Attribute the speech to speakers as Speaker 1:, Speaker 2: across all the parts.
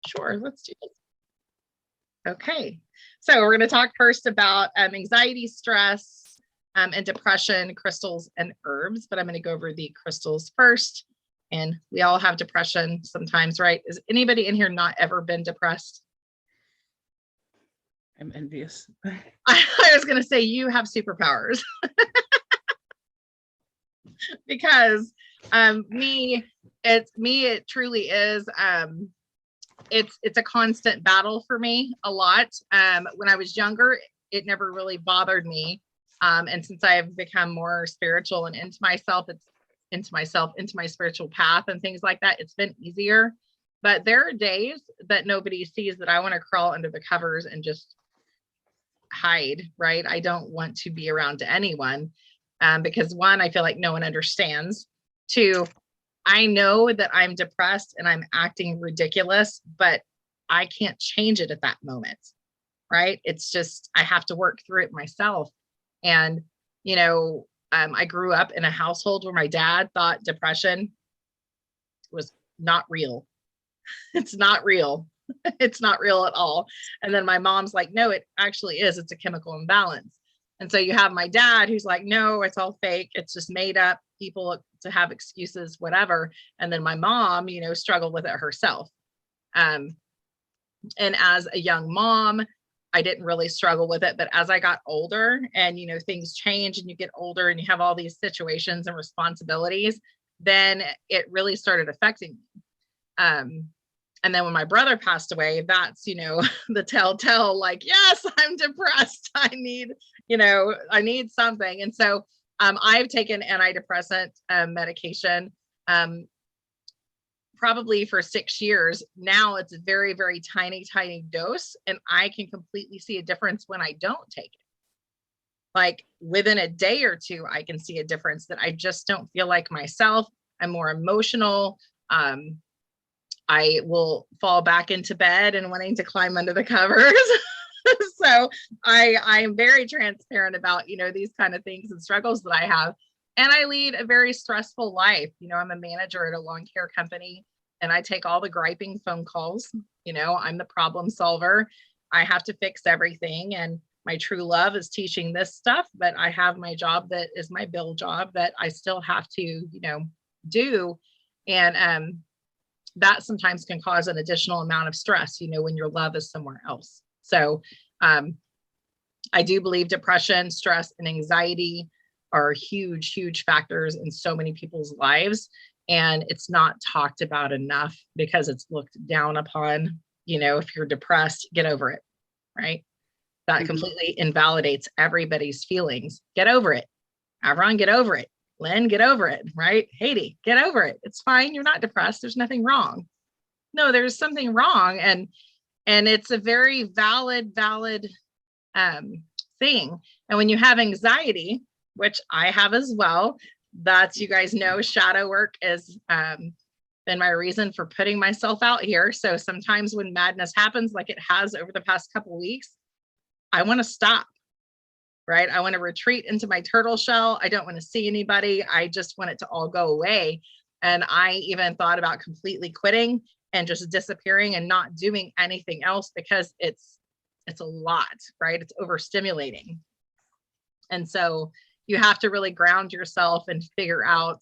Speaker 1: Sure, let's do this. Okay, so we're going to talk first about anxiety, stress, and depression, crystals, and herbs, but I'm going to go over the crystals first. And we all have depression sometimes, right? Is anybody in here not ever been depressed?
Speaker 2: I'm envious.
Speaker 1: I was going to say you have superpowers. Because it truly is. It's a constant battle for me a lot. When I was younger, it never really bothered me. And since I've become more spiritual and into myself, into my spiritual path and things like that, it's been easier. But there are days that nobody sees that I want to crawl under the covers and just hide, right? I don't want to be around anyone because one, I feel like no one understands. Two, I know that I'm depressed and I'm acting ridiculous, but I can't change it at that moment, right? It's just, I have to work through it myself. And, I grew up in a household where my dad thought depression was not real. It's not real. It's not real at all. And then my mom's like, no, it actually is. It's a chemical imbalance. And so you have my dad who's like, no, it's all fake. It's just made up, people to have excuses, whatever. And then my mom, struggled with it herself. And as a young mom, I didn't really struggle with it. But as I got older and, things change and you get older and you have all these situations and responsibilities, then it really started affecting me. And then when my brother passed away, that's, the telltale, like, yes, I'm depressed. I need something. And so I've taken antidepressant medication probably for 6 years. Now it's a very, very tiny dose. And I can completely see a difference when I don't take it. Like within a day or two, I can see a difference that I just don't feel like myself. I'm more emotional. I will fall back into bed and wanting to climb under the covers. So I'm very transparent about, these kind of things and struggles that I have. And I lead a very stressful life. I'm a manager at a lawn care company and I take all the griping phone calls. I'm the problem solver. I have to fix everything. And my true love is teaching this stuff, but I have my job that is my bill job that I still have to, do. And that sometimes can cause an additional amount of stress, when your love is somewhere else. So I do believe depression, stress, and anxiety are huge, huge factors in so many people's lives. And it's not talked about enough because it's looked down upon. If you're depressed, get over it, right? That completely invalidates everybody's feelings. Get over it. Avron, get over it. Lynn, get over it, right? Haiti, get over it. It's fine. You're not depressed. There's nothing wrong. No, there's something wrong. And it's a very valid thing. And when you have anxiety, which I have as well, that's, you guys know, shadow work is been my reason for putting myself out here. So sometimes when madness happens, like it has over the past couple of weeks, I want to stop. Right? I want to retreat into my turtle shell. I don't want to see anybody. I just want it to all go away. And I even thought about completely quitting and just disappearing and not doing anything else because it's a lot, right? It's overstimulating. And so you have to really ground yourself and figure out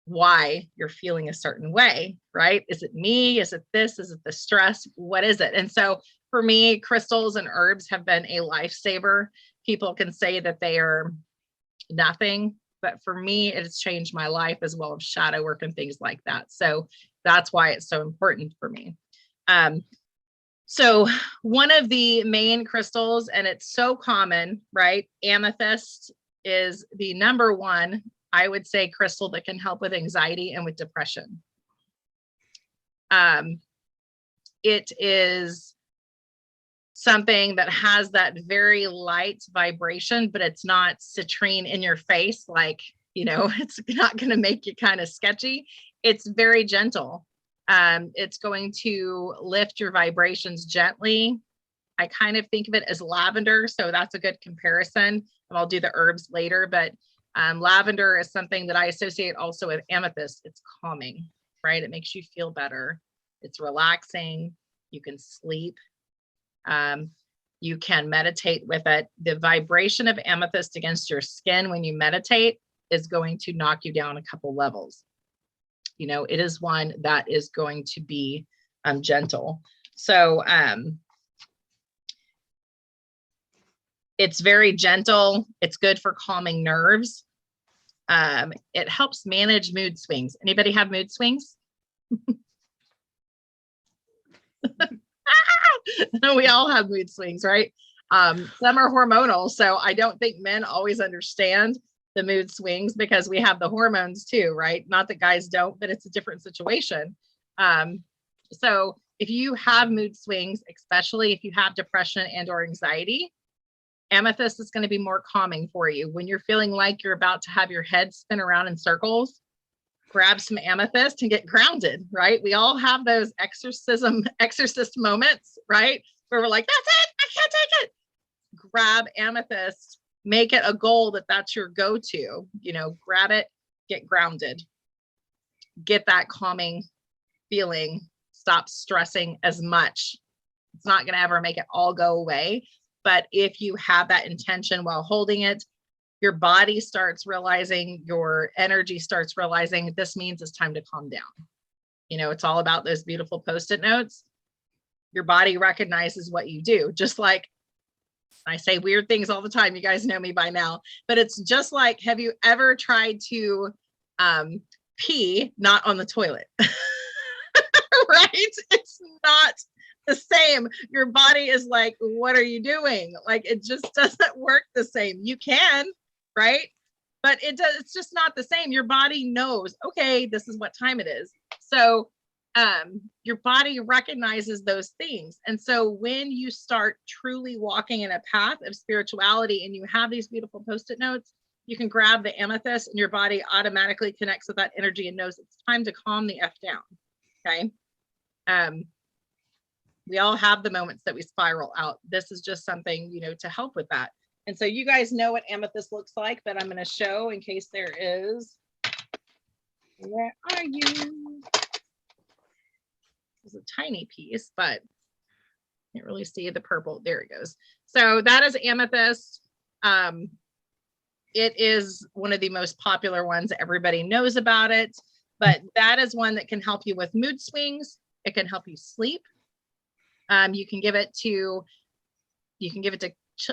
Speaker 1: why you're feeling a certain way, right? Is it me? Is it this? Is it the stress? What is it? And so for me, crystals and herbs have been a lifesaver. People can say that they are nothing, but for me, it has changed my life as well as shadow work and things like that. So that's why it's so important for me. So one of the main crystals, and it's so common, right? Amethyst is the number one, I would say, crystal that can help with anxiety and with depression. It is something that has that very light vibration, but it's not citrine in your face. Like, it's not going to make you kind of sketchy. It's very gentle. It's going to lift your vibrations gently. I kind of think of it as lavender. So that's a good comparison. And I'll do the herbs later, but lavender is something that I associate also with amethyst. It's calming, right? It makes you feel better. It's relaxing. You can sleep. You can meditate with it. The vibration of amethyst against your skin when you meditate is going to knock you down a couple levels. You know, it is one that is going to be gentle. So it's very gentle. It's good for calming nerves. It helps manage mood swings. Anybody have mood swings? We all have mood swings, right? Some are hormonal, so I don't think men always understand the mood swings because we have the hormones too, right? Not that guys don't, but it's a different situation. So if you have mood swings, especially if you have depression and or anxiety, amethyst is going to be more calming for you. When you're feeling like you're about to have your head spin around in circles, grab some amethyst and get grounded, right? We all have those exorcist moments, right? Where we're like, that's it, I can't take it. Grab amethyst, make it a goal that that's your go-to, you know, grab it, get grounded, get that calming feeling, stop stressing as much. It's not going to ever make it all go away. But if you have that intention while holding it, your body starts realizing, your energy starts realizing this means it's time to calm down. You know, it's all about those beautiful Post-it notes. Your body recognizes what you do. Just like I say weird things all the time. You guys know me by now, but it's just like, have you ever tried to pee not on the toilet? Right? It's not the same. Your body is like, what are you doing? Like, it just doesn't work the same. You can, right? But it's just not the same. Your body knows, okay, this is what time it is. So your body recognizes those things. And so when you start truly walking in a path of spirituality and you have these beautiful Post-it notes, you can grab the amethyst and your body automatically connects with that energy and knows it's time to calm the F down. Okay. We all have the moments that we spiral out. This is just something, you know, to help with that. And so you guys know what amethyst looks like, but I'm going to show in case there is. Where are you? It's a tiny piece, but can't really see the purple. There it goes. So that is amethyst. It is one of the most popular ones. Everybody knows about it, but that is one that can help you with mood swings. It can help you sleep. You can give it to,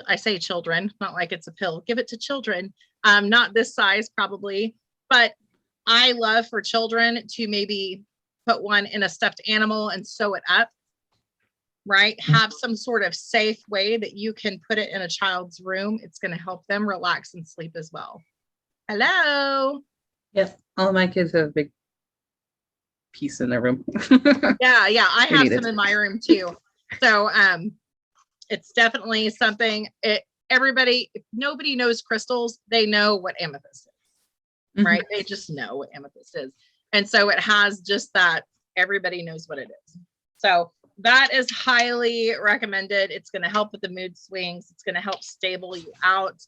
Speaker 1: I say children, not like it's a pill. Give it to children, not this size probably, but I love for children to maybe put one in a stuffed animal and sew it up, right? Have some sort of safe way that you can put it in a child's room. It's going to help them relax and sleep as well. Hello.
Speaker 2: Yes, all of my kids have a big piece in their room.
Speaker 1: Yeah, I have some in my room too. So it's definitely something. Everybody, if nobody knows crystals, they know what amethyst is, right? They just know what amethyst is. And so it has just that, everybody knows what it is. So that is highly recommended. It's going to help with the mood swings. It's going to help stable you out.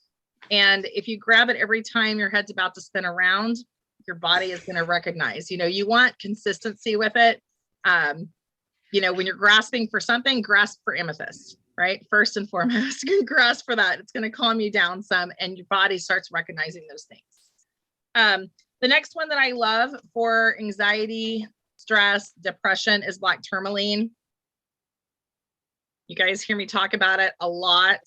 Speaker 1: And if you grab it every time your head's about to spin around, your body is going to recognize, you know, you want consistency with it. You know, when you're grasping for something, grasp for amethyst, right? First and foremost, grasp for that. It's going to calm you down some and your body starts recognizing those things. The next one that I love for anxiety, stress, depression is black tourmaline. You guys hear me talk about it a lot.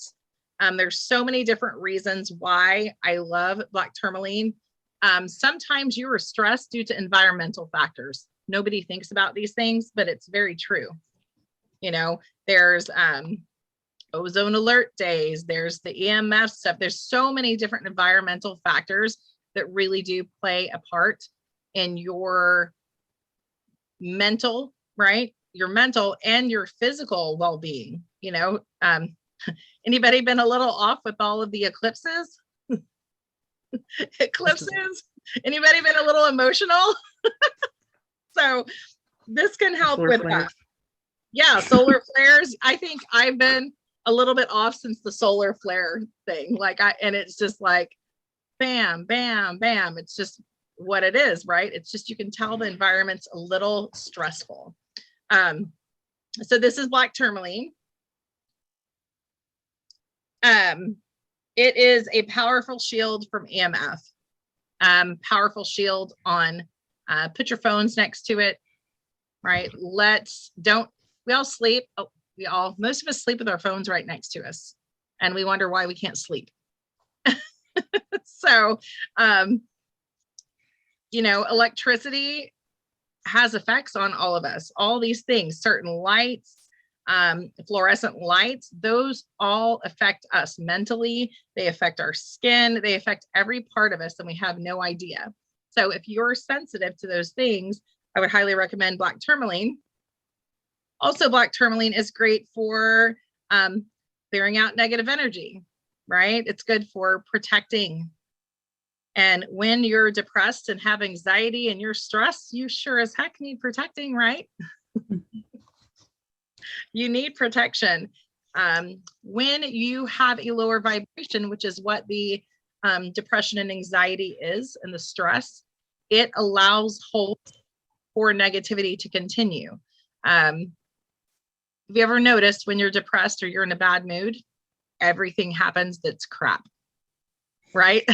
Speaker 1: There's so many different reasons why I love black tourmaline. Sometimes you are stressed due to environmental factors. Nobody thinks about these things, but it's very true. You know, there's ozone alert days, there's the EMF stuff. There's so many different environmental factors that really do play a part in your mental, right? Your mental and your physical well-being. You know, anybody been a little off with all of the eclipses? Anybody been a little emotional? So this can help with that. Yeah, solar flares. I think I've been a little bit off since the solar flare thing. And it's just like, bam, bam, bam. It's just what it is, right? It's just, you can tell the environment's a little stressful. So this is black tourmaline. It is a powerful shield from EMF. Powerful shield on, put your phones next to it, right? We all sleep. Most of us sleep with our phones right next to us, and we wonder why we can't sleep. So, electricity has effects on all of us, all these things, certain lights, fluorescent lights, those all affect us mentally. They affect our skin. They affect every part of us, and we have no idea. So if you're sensitive to those things, I would highly recommend black tourmaline. Also, black tourmaline is great for clearing out negative energy, right? It's good for protecting. And when you're depressed and have anxiety and you're stressed, you sure as heck need protecting, right? You need protection. When you have a lower vibration, which is what the depression and anxiety is, and the stress, it allows hope for negativity to continue. Have you ever noticed when you're depressed or you're in a bad mood, everything happens that's crap, right?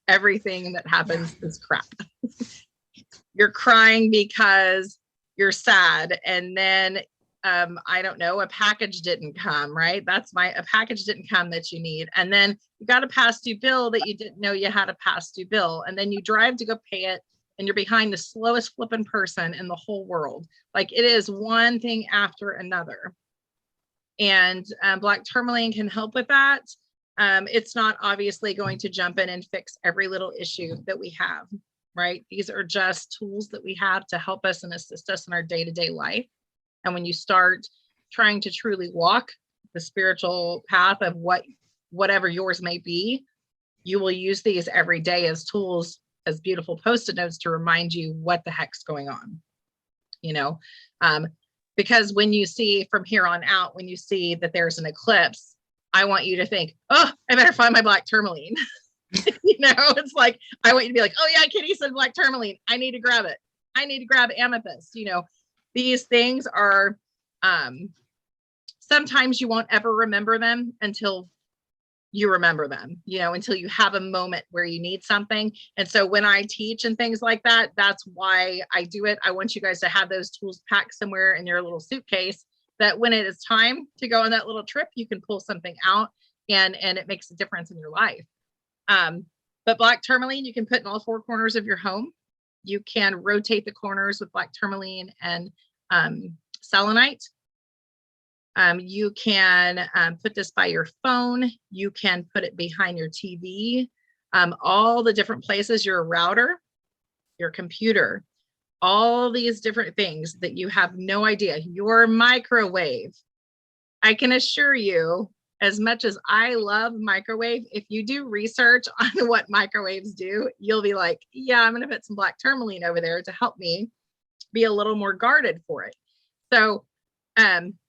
Speaker 1: Everything that happens is crap. You're crying because you're sad, and then I don't know, a package didn't come, right? A package didn't come that you need. And then you got a past due bill that you didn't know you had a past due bill. And then you drive to go pay it, and you're behind the slowest flipping person in the whole world. Like, it is one thing after another. And black tourmaline can help with that. It's not obviously going to jump in and fix every little issue that we have, right? These are just tools that we have to help us and assist us in our day-to-day life. And when you start trying to truly walk the spiritual path of whatever yours may be, you will use these every day as tools, as beautiful Post-it notes to remind you what the heck's going on, because when you see from here on out, when you see that there's an eclipse, I want you to think, oh, I better find my black tourmaline. It's like, I want you to be like, oh yeah, Kitty said black tourmaline. I need to grab it. I need to grab amethyst. These things are, sometimes you won't ever remember them until you remember them, until you have a moment where you need something. And so when I teach and things like that, that's why I do it. I want you guys to have those tools packed somewhere in your little suitcase, that when it is time to go on that little trip, you can pull something out and it makes a difference in your life. But black tourmaline, you can put in all four corners of your home. You can rotate the corners with black tourmaline and selenite. You can put this by your phone. You can put it behind your TV, all the different places, your router, your computer, all these different things that you have no idea. Your microwave. I can assure you, as much as I love microwave, if you do research on what microwaves do, you'll be like, yeah, I'm going to put some black tourmaline over there to help me be a little more guarded for it. So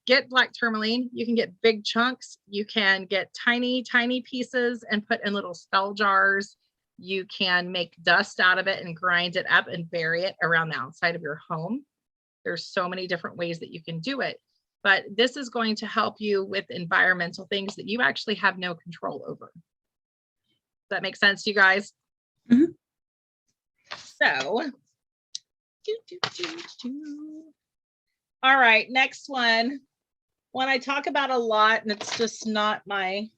Speaker 1: get black tourmaline. You can get big chunks. You can get tiny, tiny pieces and put in little spell jars. You can make dust out of it and grind it up and bury it around the outside of your home. There's so many different ways that you can do it. But this is going to help you with environmental things that you actually have no control over. Does that make sense to you guys?
Speaker 2: Mm-hmm.
Speaker 1: So, all right, next one I talk about a lot, and it's just not my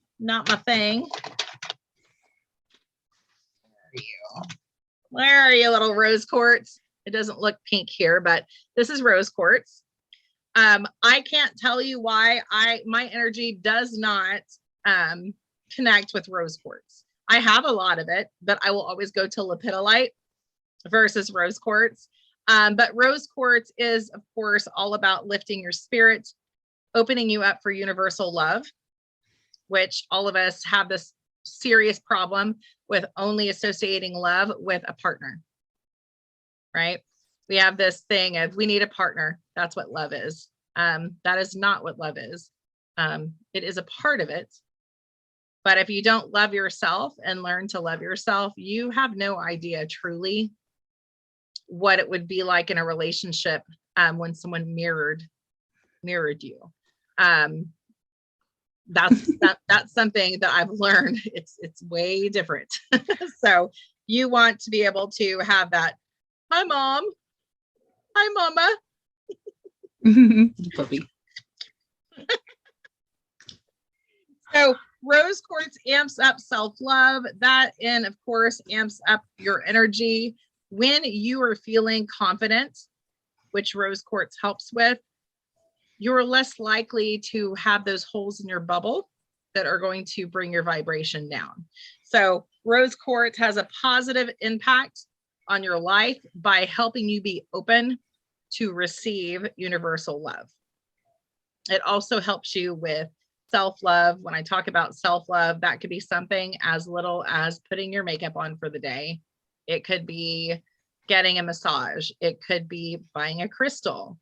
Speaker 1: thing. Where are you, little rose quartz? It doesn't look pink here, but this is rose quartz. I can't tell you why my energy does not connect with rose quartz. I have a lot of it, but I will always go to lepidolite versus rose quartz. But rose quartz is, of course, all about lifting your spirit, opening you up for universal love, which all of us have this serious problem with, only associating love with a partner, right? We have this thing of, we need a partner. That's what love is. That is not what love is. It is a part of it. But if you don't love yourself and learn to love yourself, you have no idea truly what it would be like in a relationship when someone mirrored mirrored you. That's something that I've learned. It's way different. So you want to be able to have that, hi mom, hi mama.
Speaker 2: Puppy.
Speaker 1: So rose quartz amps up self-love. That, and of course, amps up your energy. When you are feeling confident, which rose quartz helps with, you're less likely to have those holes in your bubble that are going to bring your vibration down. So rose quartz has a positive impact on your life by helping you be open to receive universal love. It also helps you with self-love. When I talk about self-love, that could be something as little as putting your makeup on for the day. It could be getting a massage. It could be buying a crystal.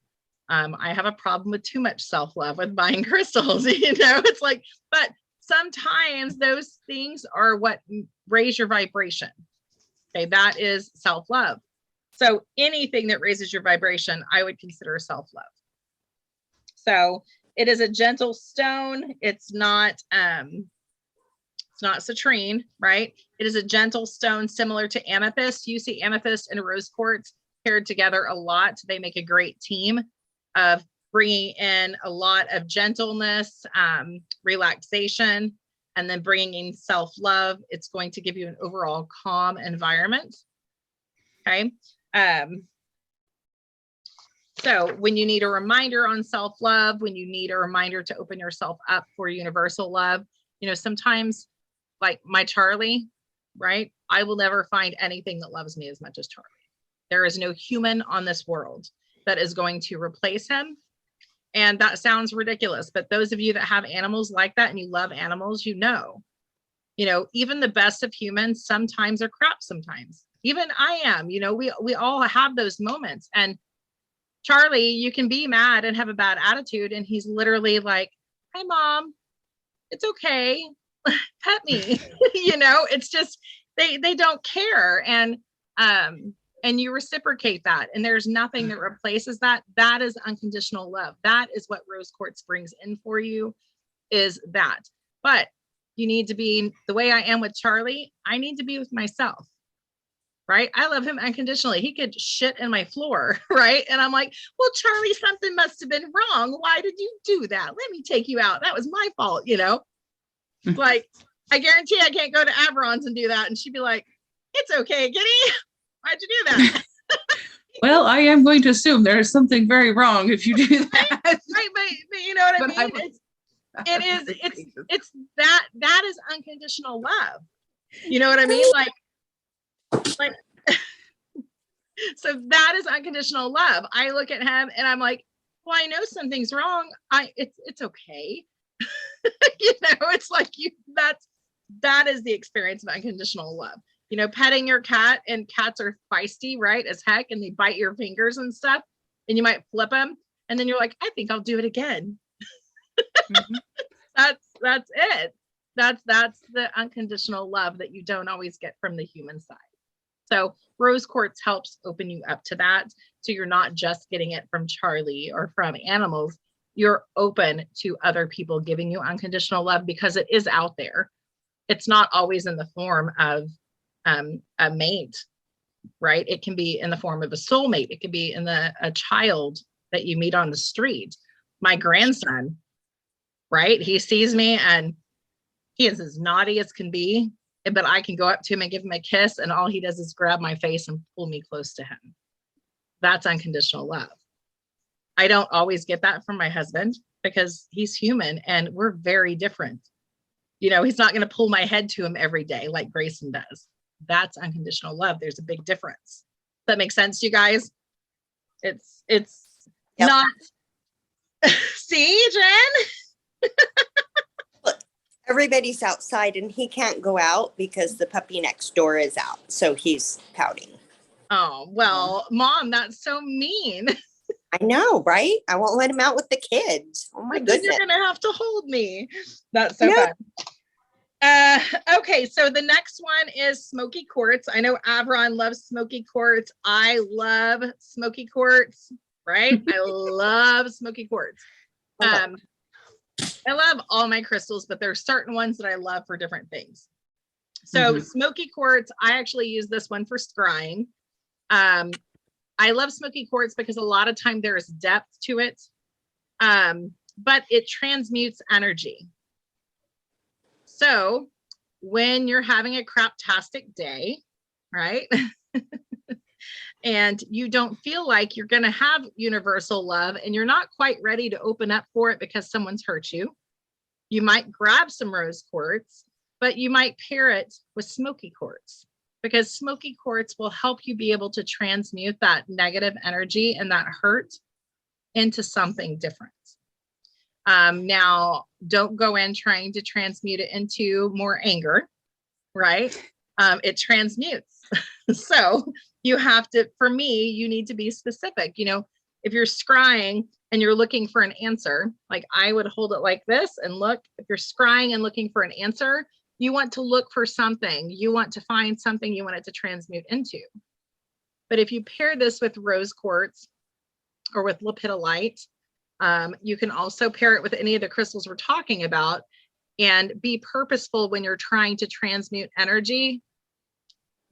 Speaker 1: I have a problem with too much self-love with buying crystals, it's like, but sometimes those things are what raise your vibration. Okay, that is self-love. So anything that raises your vibration, I would consider self-love. So it is a gentle stone. It's not citrine, right? It is a gentle stone similar to amethyst. You see amethyst and rose quartz paired together a lot. They make a great team of bringing in a lot of gentleness, relaxation, and then bringing in self-love. It's going to give you an overall calm environment. Okay. So when you need a reminder on self-love, when you need a reminder to open yourself up for universal love, sometimes like my Charlie, right? I will never find anything that loves me as much as Charlie. There is no human on this world that is going to replace him. And that sounds ridiculous, but those of you that have animals like that and you love animals, even the best of humans sometimes are crap sometimes. Even I am, we all have those moments. And Charlie, you can be mad and have a bad attitude, and he's literally like, hi mom, it's okay, pet me. It's just they don't care. And you reciprocate that, and there's nothing that replaces that. That is unconditional love. That is what rose quartz brings in for you, is that. But you need to be the way I am with Charlie. I need to be with myself. Right? I love him unconditionally. He could shit in my floor, right? And I'm like, well, Charlie, something must have been wrong. Why did you do that? Let me take you out. That was my fault, Like, I guarantee I can't go to Averron's and do that. And she'd be like, it's okay, Giddy. Why'd you do that?
Speaker 2: Well, I am going to assume there is something very wrong if you do that.
Speaker 1: Right, but you know what I mean? It's that is unconditional love. You know what I mean? Like so that is unconditional love. I look at him and I'm like, well, I know something's wrong. It's okay. It's like that is the experience of unconditional love. Petting your cat, and cats are feisty, right, as heck, and they bite your fingers and stuff, and you might flip them, and then you're like, I think I'll do it again. Mm-hmm. That's it. That's the unconditional love that you don't always get from the human side. So rose quartz helps open you up to that. So you're not just getting it from Charlie or from animals. You're open to other people giving you unconditional love, because it is out there. It's not always in the form of a mate, right? It can be in the form of a soulmate. It could be in a child that you meet on the street. My grandson, right? He sees me and he is as naughty as can be, but I can go up to him and give him a kiss, and all he does is grab my face and pull me close to him. That's unconditional love. I don't always get that from my husband, because he's human and we're very different. He's not going to pull my head to him every day like Grayson does. That's unconditional love. There's a big difference. Does that make sense to you guys? It's yep. Not. See, Jen?
Speaker 3: Everybody's outside and he can't go out because the puppy next door is out. So he's pouting.
Speaker 1: Oh, well, Mom, that's so mean.
Speaker 3: I know, right? I won't let him out with the kids. Oh my goodness.
Speaker 1: You're going to have to hold me. That's so fun. Okay, so the next one is smoky quartz. I know Averron loves smoky quartz. I love smoky quartz, right? I love smoky quartz. I love all my crystals, but there's certain ones that I love for different things. So smoky quartz, I actually use this one for scrying. I love smoky quartz because a lot of time there is depth to it, but it transmutes energy. So when you're having a craptastic day, right? And you don't feel like you're going to have universal love and you're not quite ready to open up for it because someone's hurt you, you might grab some rose quartz, but you might pair it with smoky quartz, because smoky quartz will help you be able to transmute that negative energy and that hurt into something different. Now, don't go in trying to transmute it into more anger, right? It transmutes. So you have to, for me, you need to be specific. You know, if you're scrying and you're looking for an answer, like I would hold it like this and look. If you're scrying and looking for an answer, you want to look for something. You want to find something you want it to transmute into. But if you pair this with rose quartz or with lepidolite, you can also pair it with any of the crystals we're talking about and be purposeful when you're trying to transmute energy.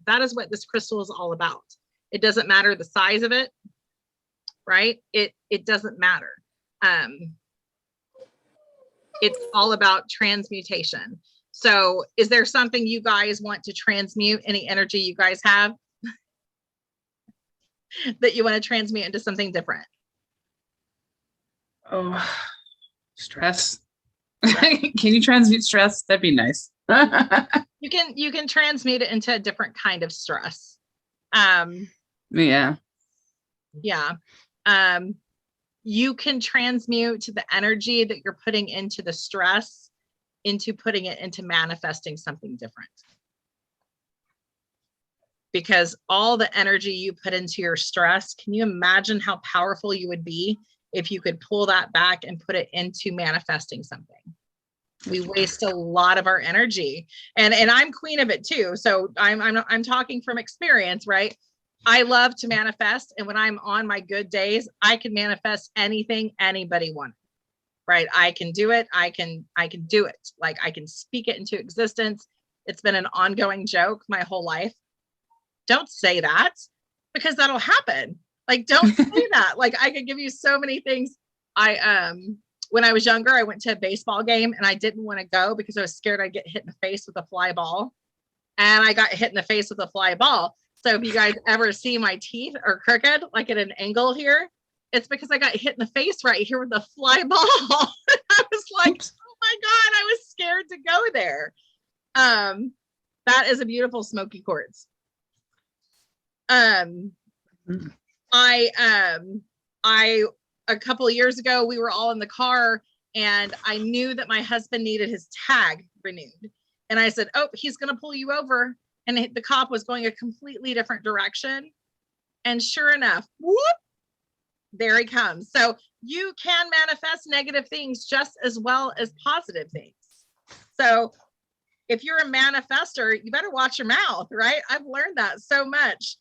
Speaker 1: That is what this crystal is all about. It doesn't matter the size of it, right? It doesn't matter. It's all about transmutation. So is there something you guys want to transmute? Any energy you guys have that you want to transmute into something different?
Speaker 2: Oh, stress. Can you transmute stress? That'd be nice.
Speaker 1: You can transmute it into a different kind of stress.
Speaker 2: Yeah.
Speaker 1: You can transmute the energy that you're putting into the stress into putting it into manifesting something different. Because all the energy you put into your stress, can you imagine how powerful you would be if you could pull that back and put it into manifesting something? We waste a lot of our energy, and I'm queen of it too. So I'm talking from experience, right? I love to manifest, and when I'm on my good days, I can manifest anything anybody wanted, right? I can do it. I can do it. Like I can speak it into existence. It's been an ongoing joke my whole life. Don't say that, because that'll happen. Like, don't say that. Like, I could give you so many things. When I was younger, I went to a baseball game and I didn't want to go because I was scared I'd get hit in the face with a fly ball. And I got hit in the face with a fly ball. So if you guys ever see my teeth are crooked, like at an angle here, it's because I got hit in the face right here with a fly ball. I was like, oh my God, I was scared to go there. That is a beautiful smoky quartz. A couple of years ago, we were all in the car and I knew that my husband needed his tag renewed. And I said, oh, he's going to pull you over. And the cop was going a completely different direction. And sure enough, whoop, there he comes. So you can manifest negative things just as well as positive things. So if you're a manifester, you better watch your mouth, right? I've learned that so much.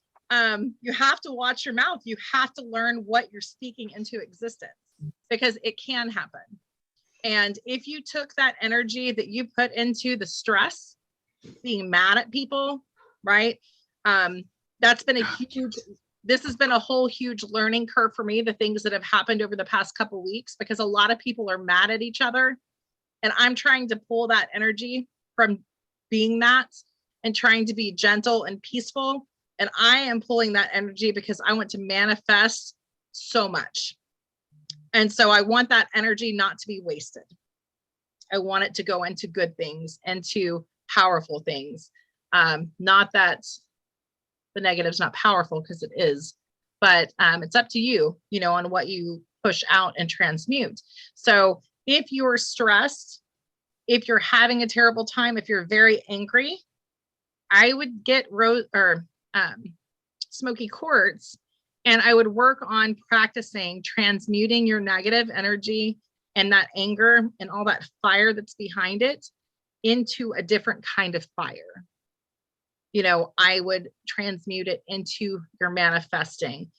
Speaker 1: You have to watch your mouth. You have to learn what you're speaking into existence, because it can happen. And if you took that energy that you put into the stress, being mad at people, right? That's been this has been a whole huge learning curve for me, the things that have happened over the past couple of weeks, because a lot of people are mad at each other. And I'm trying to pull that energy from being that and trying to be gentle and peaceful. And I am pulling that energy because I want to manifest so much. And so I want that energy not to be wasted. I want it to go into good things, into powerful things. Not that the negative's not powerful, because it is, but it's up to you, on what you push out and transmute. So if you're stressed, if you're having a terrible time, if you're very angry, I would get smoky quartz, and I would work on practicing transmuting your negative energy and that anger and all that fire that's behind it into a different kind of fire. I would transmute it into your manifesting.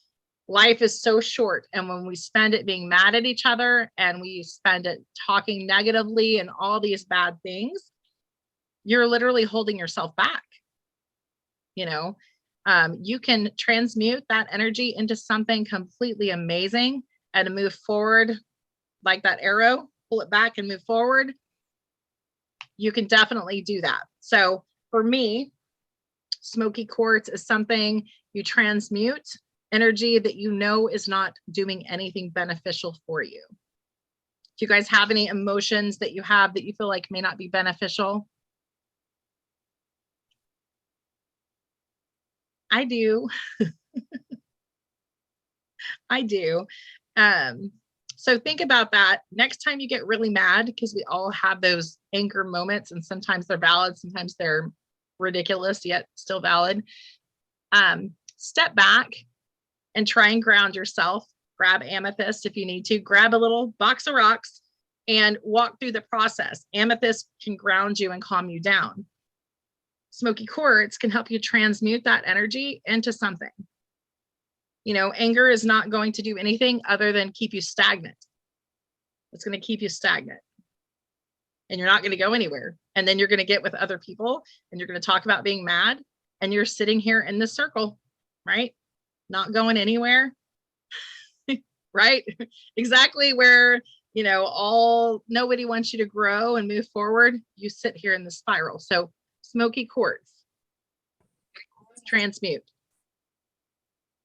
Speaker 1: Life is so short. And when we spend it being mad at each other and we spend it talking negatively and all these bad things, you're literally holding yourself back. You know, you can transmute that energy into something completely amazing and move forward like that arrow, pull it back and move forward. You can definitely do that. So for me, smoky quartz is something you transmute energy that you know is not doing anything beneficial for you. Do you guys have any emotions that you have that you feel like may not be beneficial? I do. I do. So think about that next time you get really mad, because we all have those anger moments, and sometimes they're valid, sometimes they're ridiculous, yet still valid. Step back and try and ground yourself. Grab amethyst if you need to. Grab a little box of rocks and walk through the process. Amethyst can ground you and calm you down. Smoky quartz can help you transmute that energy into something. You know, anger is not going to do anything other than keep you stagnant. It's going to keep you stagnant. And you're not going to go anywhere. And then you're going to get with other people and you're going to talk about being mad. And you're sitting here in this circle, right? Not going anywhere. Right? Exactly where, you know, nobody wants you to grow and move forward. You sit here in the spiral. So smoky quartz, transmute.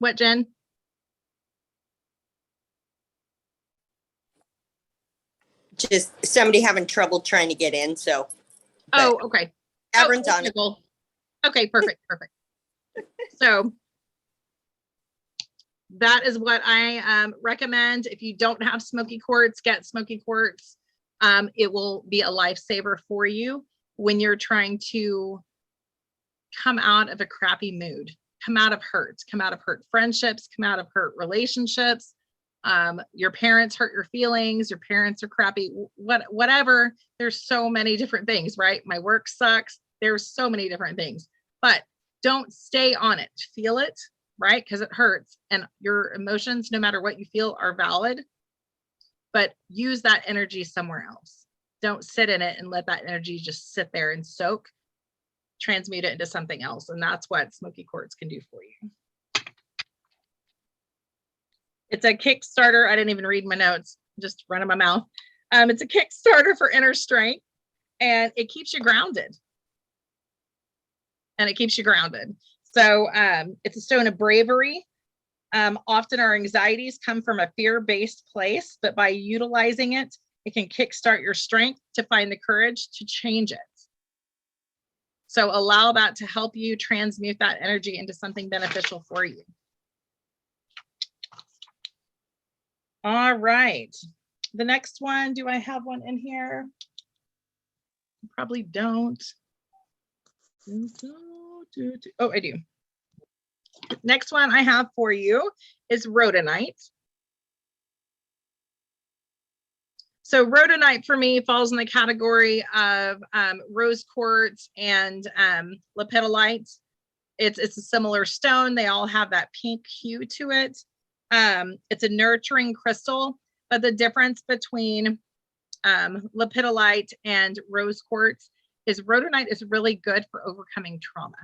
Speaker 1: What, Jen?
Speaker 3: Just somebody having trouble trying to get in. So.
Speaker 1: Oh, okay.
Speaker 3: Everyone's on it.
Speaker 1: Okay, perfect. So that is what I recommend. If you don't have smoky quartz, get smoky quartz. It will be a lifesaver for you when you're trying to come out of a crappy mood, come out of hurt friendships, come out of hurt relationships. Your parents hurt your feelings, your parents are crappy, whatever. There's so many different things, right? My work sucks. There's so many different things, but don't stay on it. Feel it, right? Because it hurts, and your emotions, no matter what you feel, are valid, but use that energy somewhere else. Don't sit in it and let that energy just sit there and soak. Transmute it into something else. And that's what smoky quartz can do for you. It's a Kickstarter. I didn't even read my notes, just running my mouth. It's a Kickstarter for inner strength, and it keeps you grounded. So it's a stone of bravery. Often our anxieties come from a fear-based place, but by utilizing it, it can kickstart your strength to find the courage to change it. So allow that to help you transmute that energy into something beneficial for you. All right. The next one, do I have one in here? Probably don't. Oh, I do. Next one I have for you is rhodonite. So rhodonite for me falls in the category of rose quartz and lepidolite. It's a similar stone. They all have that pink hue to it. It's a nurturing crystal, but the difference between lepidolite and rose quartz is rhodonite is really good for overcoming trauma.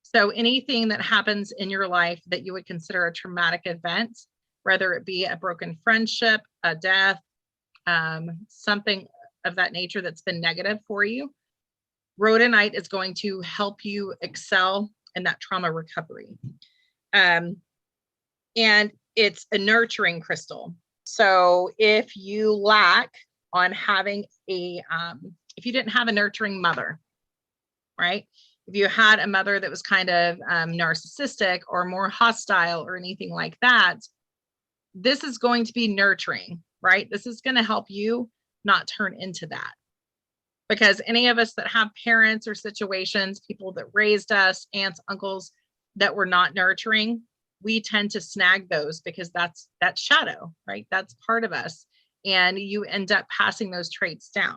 Speaker 1: So anything that happens in your life that you would consider a traumatic event, whether it be a broken friendship, a death, something of that nature that's been negative for you, rhodonite is going to help you excel in that trauma recovery. And it's a nurturing crystal. So if you lack on having if you didn't have a nurturing mother, right? If you had a mother that was kind of narcissistic or more hostile or anything like that, this is going to be nurturing, right? This is going to help you not turn into that. Because any of us that have parents or situations, people that raised us, aunts, uncles that were not nurturing, we tend to snag those because that's shadow, right? That's part of us. And you end up passing those traits down.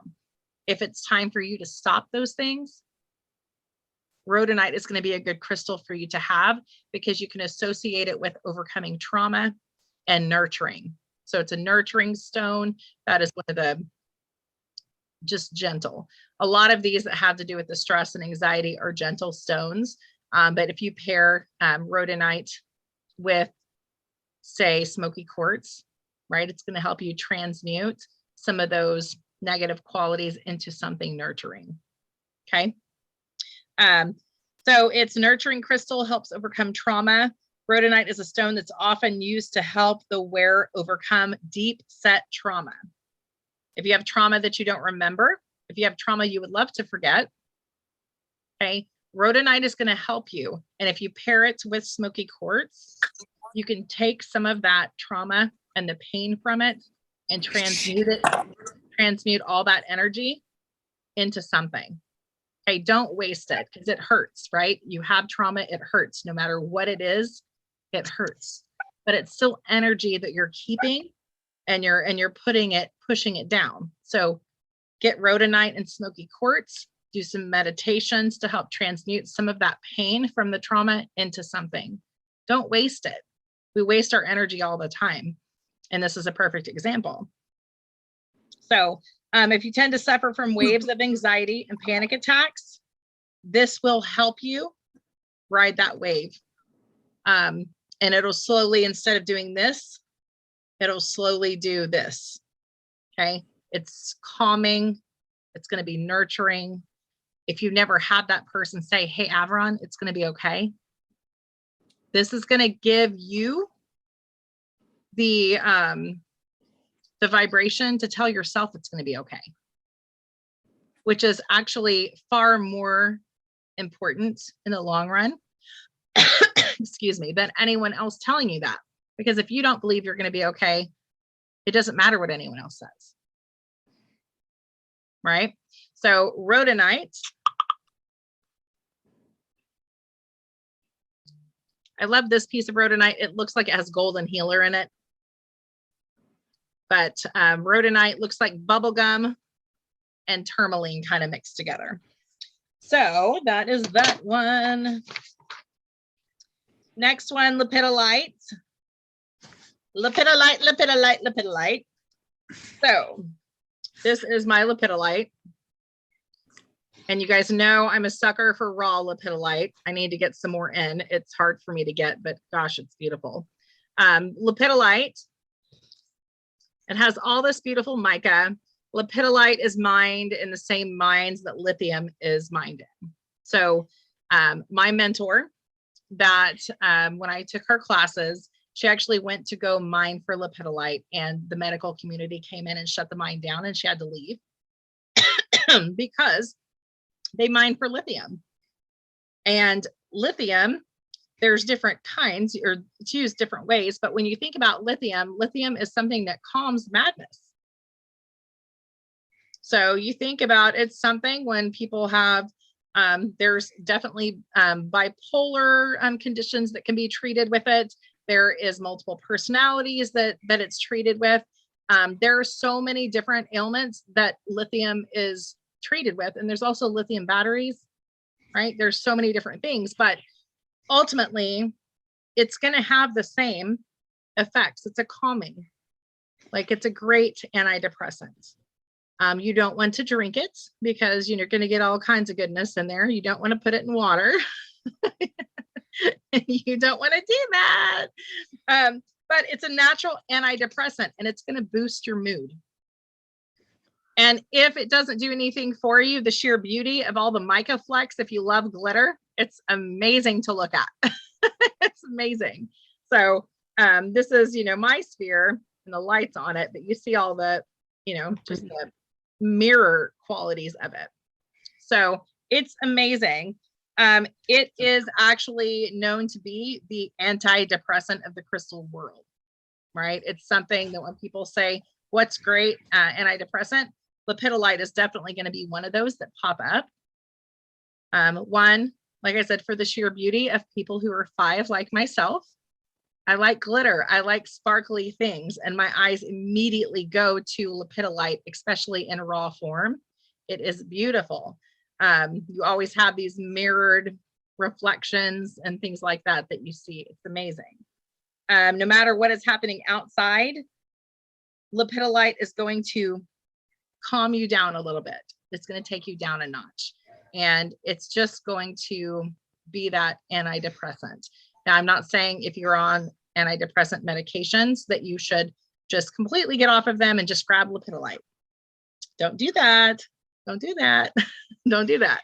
Speaker 1: If it's time for you to stop those things, Rhodonite is going to be a good crystal for you to have because you can associate it with overcoming trauma and nurturing. So it's a nurturing stone. That is one of the just gentle. A lot of these that have to do with the stress and anxiety are gentle stones. But if you pair rhodonite with, say, smoky quartz, right, it's going to help you transmute some of those negative qualities into something nurturing. Okay. So it's nurturing crystal, helps overcome trauma. Rhodonite is a stone that's often used to help the wearer overcome deep set trauma. If you have trauma that you don't remember, if you have trauma you would love to forget, okay, rhodonite is going to help you. And if you pair it with smoky quartz, you can take some of that trauma and the pain from it and transmute all that energy into something. Okay, don't waste it because it hurts, right? You have trauma, it hurts. No matter what it is, it hurts. But it's still energy that you're keeping and you're pushing it down. So get rhodonite and smoky quartz, do some meditations to help transmute some of that pain from the trauma into something. Don't waste it. We waste our energy all the time. And this is a perfect example. So if you tend to suffer from waves of anxiety and panic attacks, this will help you ride that wave. And it'll slowly, instead of doing this, it'll slowly do this. Okay. It's calming. It's going to be nurturing. If you've never had that person say, hey, Aviron, it's going to be okay. This is going to give you the vibration to tell yourself it's going to be okay, which is actually far more important in the long run, excuse me, than anyone else telling you that. Because if you don't believe you're going to be okay, it doesn't matter what anyone else says. Right? So rhodonite, I love this piece of rhodonite. It looks like it has golden healer in it. But rhodonite looks like bubblegum and tourmaline kind of mixed together. So that is that one. Next one, lepidolite. Lepidolite, lepidolite, lepidolite. So this is my lepidolite. And you guys know I'm a sucker for raw lepidolite. I need to get some more in. It's hard for me to get, but gosh, it's beautiful. Lepidolite, it has all this beautiful mica. Lepidolite is mined in the same mines that lithium is mined in. So my mentor that when I took her classes, she actually went to go mine for lepidolite, and the medical community came in and shut the mine down and she had to leave because they mine for lithium. And lithium, there's different kinds, or it's used different ways, but when you think about lithium, lithium is something that calms madness. So you think about it's something when people have, there's definitely bipolar conditions that can be treated with it. There is multiple personalities that it's treated with. There are so many different ailments that lithium is treated with. And there's also lithium batteries, right? There's so many different things, but ultimately it's going to have the same effects. It's a calming, like it's a great antidepressant. You don't want to drink it because you're going to get all kinds of goodness in there. You don't want to put it in water. You don't want to do that. But it's a natural antidepressant and it's going to boost your mood. And if it doesn't do anything for you, the sheer beauty of all the mica flecks, if you love glitter, it's amazing to look at. It's amazing. So this is, my sphere and the lights on it, but you see all the, just the mirror qualities of it. So it's amazing. It is actually known to be the antidepressant of the crystal world, right? It's something that when people say, what's great antidepressant, lepidolite is definitely going to be one of those that pop up. One, like I said, for the sheer beauty of people who are 5 like myself. I like glitter. I like sparkly things, and my eyes immediately go to lepidolite, especially in raw form. It is beautiful. You always have these mirrored reflections and things like that that you see. It's amazing. No matter what is happening outside, lepidolite is going to calm you down a little bit. It's going to take you down a notch, and it's just going to be that antidepressant. Now, I'm not saying if you're on antidepressant medications that you should just completely get off of them and just grab lepidolite. Don't do that. Don't do that. Don't do that.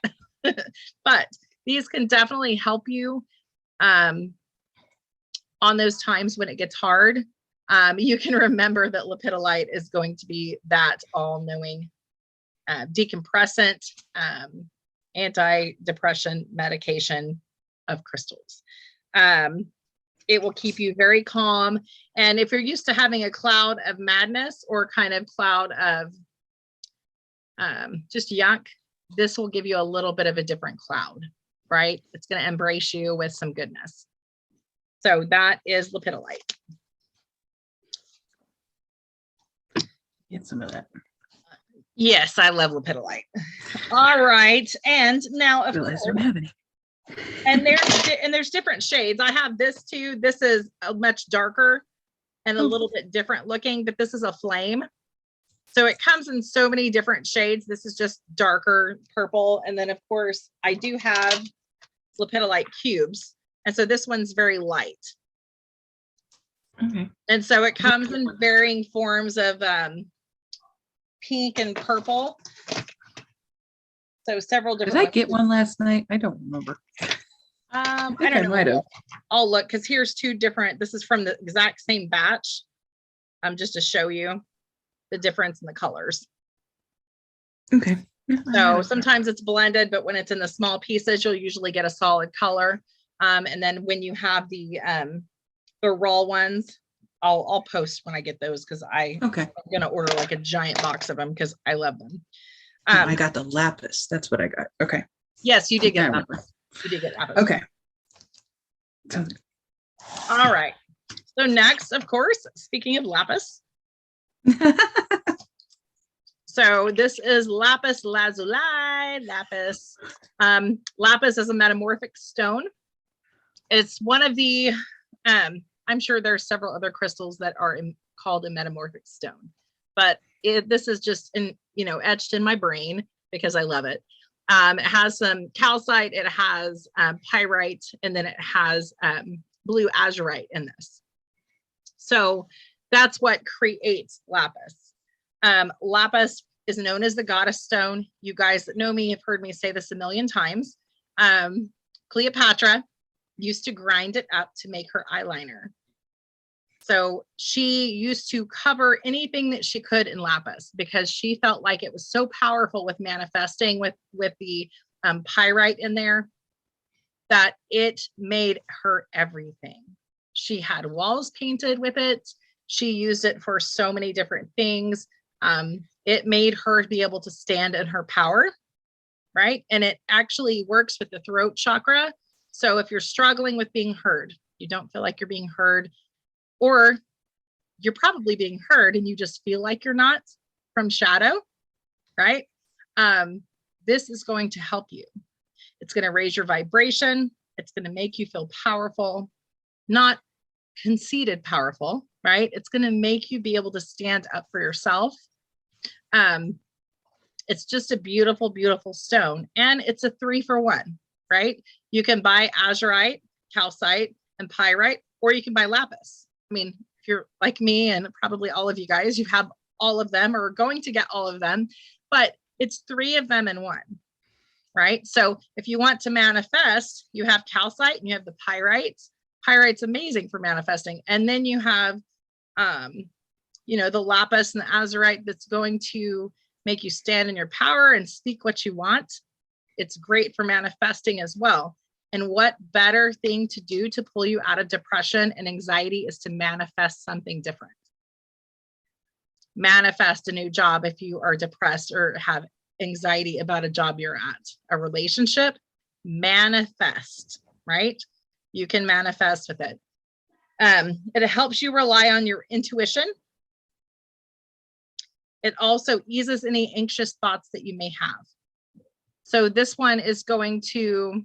Speaker 1: But these can definitely help you on those times when it gets hard. You can remember that lepidolite is going to be that all-knowing decompressant, antidepressant medication of crystals. It will keep you very calm. And if you're used to having a cloud of madness or kind of cloud of just yuck, this will give you a little bit of a different cloud, right? It's going to embrace you with some goodness. So that is lepidolite.
Speaker 2: Get some of that.
Speaker 1: Yes, I love lepidolite. All right. And now,
Speaker 2: I
Speaker 1: of
Speaker 2: realize I
Speaker 1: course,
Speaker 2: don't have any.
Speaker 1: and there's different shades. I have this too. This is a much darker and a little bit different looking, but this is a flame. So it comes in so many different shades. This is just darker purple. And then of course I do have lepidolite cubes. And so this one's very light.
Speaker 2: Okay.
Speaker 1: And so it comes in varying forms of pink and purple. So several
Speaker 2: Did
Speaker 1: different
Speaker 2: I get one last night? I don't remember.
Speaker 1: I
Speaker 2: think
Speaker 1: don't
Speaker 2: I
Speaker 1: know.
Speaker 2: might have.
Speaker 1: I'll look because here's two different. This is from the exact same batch. Just to show you the difference in the colors.
Speaker 2: Okay. Yeah, I
Speaker 1: So
Speaker 2: have.
Speaker 1: sometimes it's blended, but when it's in the small pieces, you'll usually get a solid color. And then when you have the raw ones, I'll post when I get those because I'm
Speaker 2: Okay.
Speaker 1: gonna order like a giant box of them because I love them.
Speaker 2: No, I got the lapis. That's what I got. Okay.
Speaker 1: Yes, you did
Speaker 2: I
Speaker 1: get that.
Speaker 2: remember.
Speaker 1: You did get that.
Speaker 2: Okay. Sounds
Speaker 1: All right. So next, of course, speaking of lapis,
Speaker 2: good.
Speaker 1: so this is lapis lazuli. Lapis. Lapis is a metamorphic stone. It's one of the, I'm sure there's several other crystals that are called a metamorphic stone, but this is just etched in my brain because I love it. It has some calcite, it has pyrite, and then it has blue azurite in this. So that's what creates lapis. Lapis is known as the goddess stone. You guys that know me have heard me say this a million times. Cleopatra used to grind it up to make her eyeliner. So she used to cover anything that she could in lapis because she felt like it was so powerful with manifesting with the pyrite in there that it made her everything. She had walls painted with it. She used it for so many different things. It made her be able to stand in her power, right? And it actually works with the throat chakra. So if you're struggling with being heard, you don't feel like you're being heard, or you're probably being heard and you just feel like you're not from shadow, right? This is going to help you. It's going to raise your vibration. It's going to make you feel powerful, not conceited powerful, right? It's going to make you be able to stand up for yourself. It's just a beautiful, beautiful stone. And it's a 3-for-1, right? You can buy azurite, calcite, and pyrite, or you can buy lapis. I mean, if you're like me and probably all of you guys, you have all of them or are going to get all of them, but it's 3 of them in one, right? So if you want to manifest, you have calcite and you have the pyrite. Pyrite's amazing for manifesting. And then you have, the lapis and the azurite that's going to make you stand in your power and speak what you want. It's great for manifesting as well. And what better thing to do to pull you out of depression and anxiety is to manifest something different. Manifest a new job if you are depressed or have anxiety about a job you're at, a relationship, manifest, right? You can manifest with it. It helps you rely on your intuition. It also eases any anxious thoughts that you may have. So this one is going to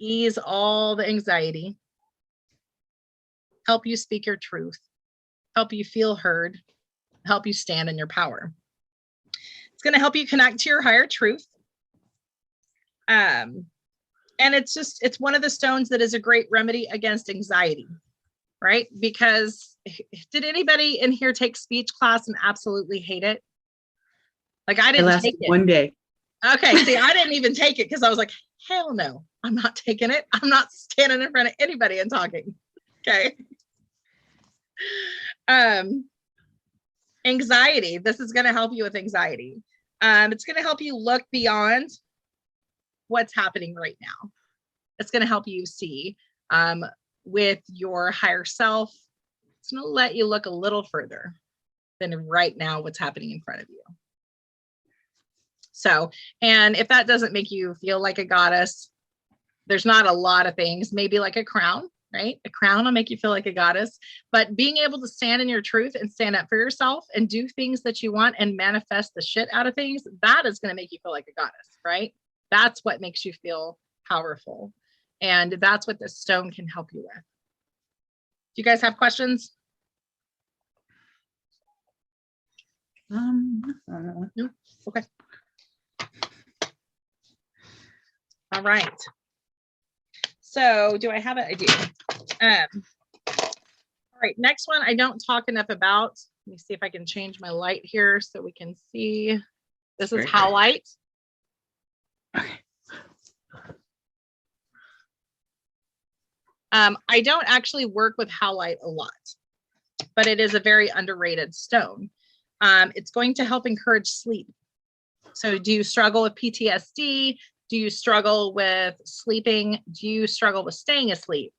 Speaker 1: ease all the anxiety, help you speak your truth, help you feel heard, help you stand in your power. It's going to help you connect to your higher truth. And it's one of the stones that is a great remedy against anxiety, right? Because did anybody in here take speech class and absolutely hate it? Like I
Speaker 2: It
Speaker 1: didn't
Speaker 2: lasted
Speaker 1: take it.
Speaker 2: one day.
Speaker 1: Okay, see, I didn't even take it because I was like, hell no, I'm not taking it. I'm not standing in front of anybody and talking. Okay. Anxiety. This is going to help you with anxiety. It's going to help you look beyond what's happening right now. It's going to help you see with your higher self. It's going to let you look a little further than right now what's happening in front of you. So, and if that doesn't make you feel like a goddess, there's not a lot of things, maybe like a crown, right? A crown will make you feel like a goddess, but being able to stand in your truth and stand up for yourself and do things that you want and manifest the shit out of things, that is going to make you feel like a goddess, right? That's what makes you feel powerful. And that's what this stone can help you with. Do you guys have questions? No? Okay. All right. So do I have it? I do. All right, next one I don't talk enough about. Let me see if I can change my light here so we can see. This is howlite.
Speaker 2: Okay.
Speaker 1: I don't actually work with howlite a lot, but it is a very underrated stone. It's going to help encourage sleep. So do you struggle with PTSD? Do you struggle with sleeping? Do you struggle with staying asleep?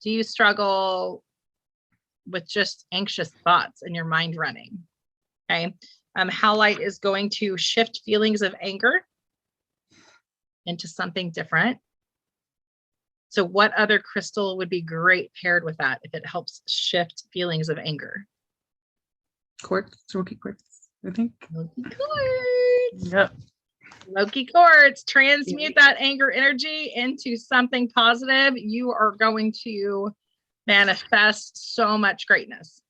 Speaker 1: Do you struggle with just anxious thoughts and your mind running? Okay. Howlite is going to shift feelings of anger into something different. So what other crystal would be great paired with that if it helps shift feelings of anger?
Speaker 2: Quartz, Smoky quartz, I think.
Speaker 1: Loki quartz.
Speaker 2: Yep.
Speaker 1: Loki quartz. Transmute that anger energy into something positive. You are going to manifest so much greatness.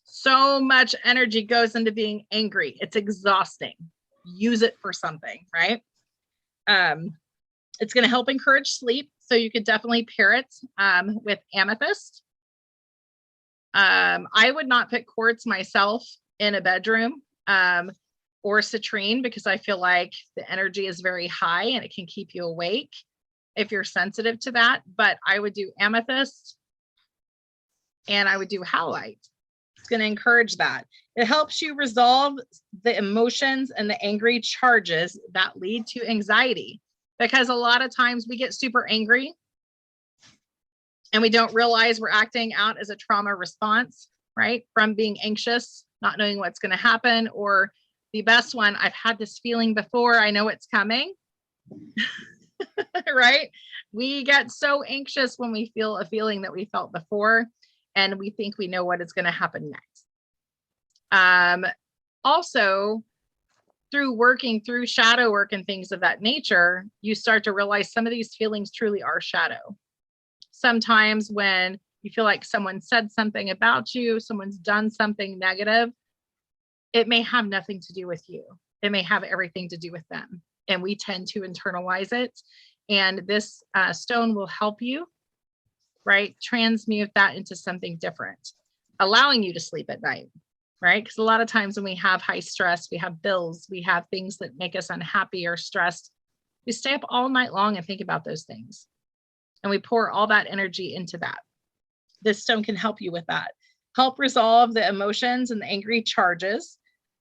Speaker 1: So much energy goes into being angry. It's exhausting. Use it for something, right? It's going to help encourage sleep. So you could definitely pair it with amethyst. I would not put quartz myself in a bedroom or citrine because I feel like the energy is very high and it can keep you awake if you're sensitive to that. But I would do amethyst and I would do howlite. It's going to encourage that. It helps you resolve the emotions and the angry charges that lead to anxiety, because a lot of times we get super angry and we don't realize we're acting out as a trauma response, right? From being anxious, not knowing what's going to happen, or the best one, I've had this feeling before, I know it's coming, right? We get so anxious when we feel a feeling that we felt before, and we think we know what is going to happen next. Also, through working through shadow work and things of that nature, you start to realize some of these feelings truly are shadow. Sometimes when you feel like someone said something about you, someone's done something negative, it may have nothing to do with you. It may have everything to do with them. And we tend to internalize it. And this stone will help you, right? Transmute that into something different, allowing you to sleep at night, right? Because a lot of times when we have high stress, we have bills, we have things that make us unhappy or stressed. We stay up all night long and think about those things. And we pour all that energy into that. This stone can help you with that. Help resolve the emotions and the angry charges.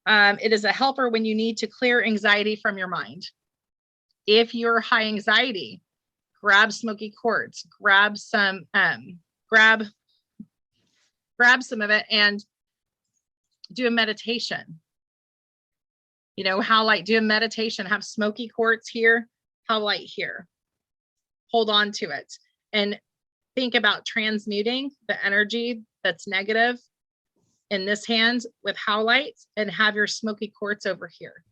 Speaker 1: It is a helper when you need to clear anxiety from your mind. If you're high anxiety, grab smoky quartz, grab some of it and do a meditation. You know, howlite, do a meditation, have smoky quartz here, howlite here. Hold on to it and think about transmuting the energy that's negative in this hand with howlite and have your smoky quartz over here.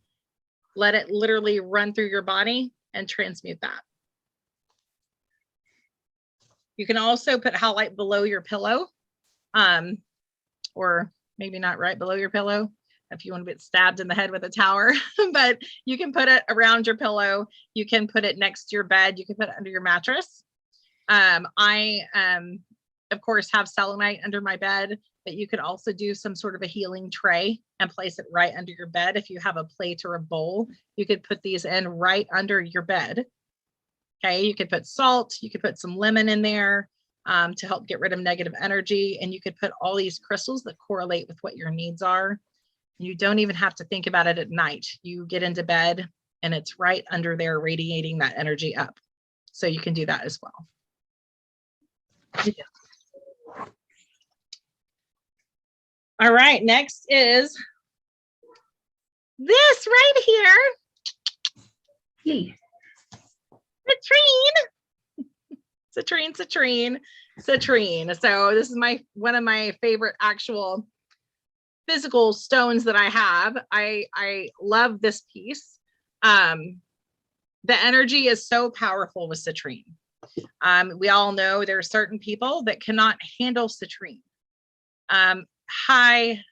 Speaker 1: Let it literally run through your body and transmute that. You can also put halite below your pillow, or maybe not right below your pillow if you want to get stabbed in the head with a tower, but you can put it around your pillow. You can put it next to your bed. You can put it under your mattress. I, of course, have selenite under my bed, but you could also do some sort of a healing tray and place it right under your bed. If you have a plate or a bowl, you could put these in right under your bed. Okay, you could put salt, you could put some lemon in there to help get rid of negative energy. And you could put all these crystals that correlate with what your needs are. You don't even have to think about it at night. You get into bed and it's right under there radiating that energy up. So you can do that as well. Yeah. All right, next is this right here.
Speaker 2: Yay.
Speaker 1: Citrine. So this is one of my favorite actual physical stones that I have. I love this piece. The energy is so powerful with citrine. We all know there are certain people that cannot handle citrine. High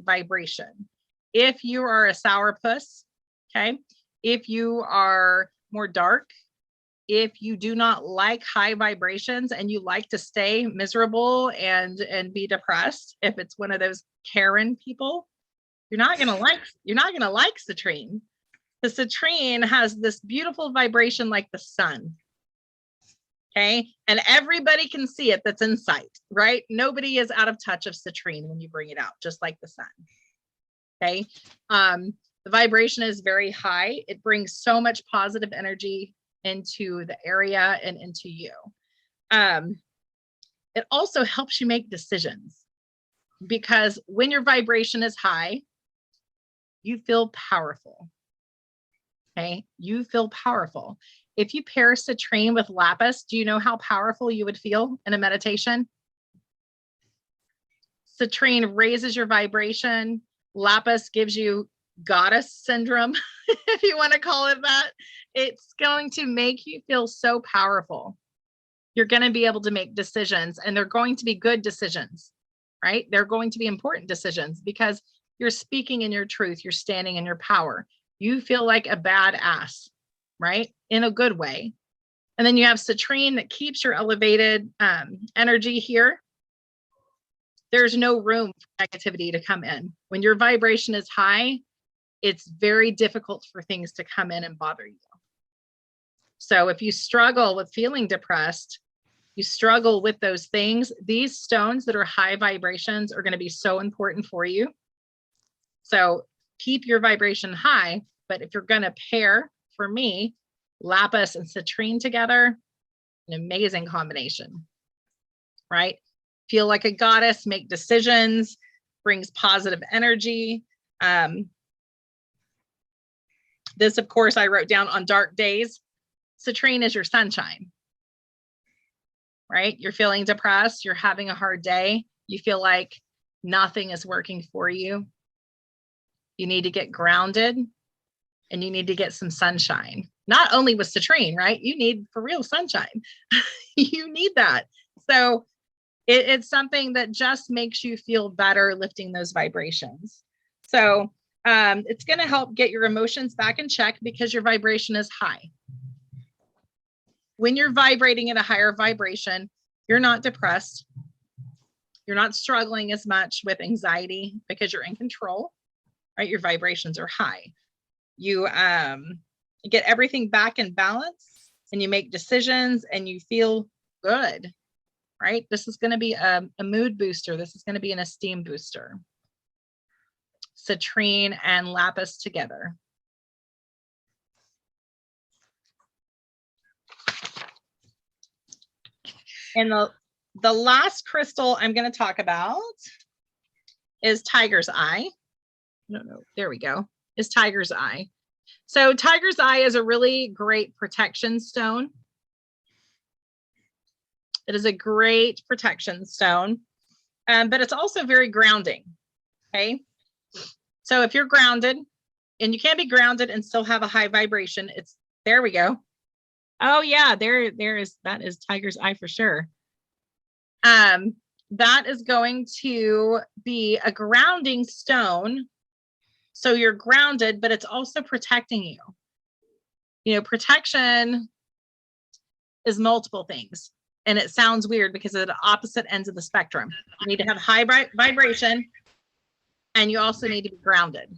Speaker 1: vibration. If you are a sourpuss, okay, if you are more dark, if you do not like high vibrations and you like to stay miserable and be depressed, if it's one of those Karen people, you're not gonna like citrine. The citrine has this beautiful vibration like the sun. Okay, and everybody can see it that's in sight, right? Nobody is out of touch of citrine when you bring it out, just like the sun. Okay, the vibration is very high. It brings so much positive energy into the area and into you. It also helps you make decisions, because when your vibration is high, you feel powerful. Okay, you feel powerful. If you pair citrine with lapis, do you know how powerful you would feel in a meditation? Citrine raises your vibration. Lapis gives you goddess syndrome, if you want to call it that. It's going to make you feel so powerful. You're going to be able to make decisions, and they're going to be good decisions, right? They're going to be important decisions because you're speaking in your truth. You're standing in your power. You feel like a badass, right? In a good way. And then you have citrine that keeps your elevated energy here. There's no room for negativity to come in. When your vibration is high, it's very difficult for things to come in and bother you. So if you struggle with feeling depressed, you struggle with those things, these stones that are high vibrations are going to be so important for you. So keep your vibration high, but if you're going to pair, for me, lapis and citrine together, an amazing combination, right? Feel like a goddess, make decisions, brings positive energy. This, of course, I wrote down on dark days. Citrine is your sunshine, right? You're feeling depressed, you're having a hard day, you feel like nothing is working for you. You need to get grounded and you need to get some sunshine. Not only with citrine, right? You need for real sunshine. You need that. So it's something that just makes you feel better lifting those vibrations. So it's going to help get your emotions back in check because your vibration is high. When you're vibrating at a higher vibration, you're not depressed. You're not struggling as much with anxiety because you're in control, right? Your vibrations are high. You get everything back in balance and you make decisions and you feel good, right? This is going to be a mood booster. This is going to be an esteem booster. Citrine and lapis together. And the last crystal I'm going to talk about is tiger's eye. No, there we go. Is tiger's eye. So tiger's eye is a really great protection stone. It is a great protection stone, but it's also very grounding. Okay. So if you're grounded, and you can't be grounded and still have a high vibration. There we go. Oh yeah, that is tiger's eye for sure. That is going to be a grounding stone. So you're grounded, but it's also protecting you. You know, protection is multiple things. And it sounds weird because of the opposite ends of the spectrum. You need to have high vibration, and you also need to be grounded,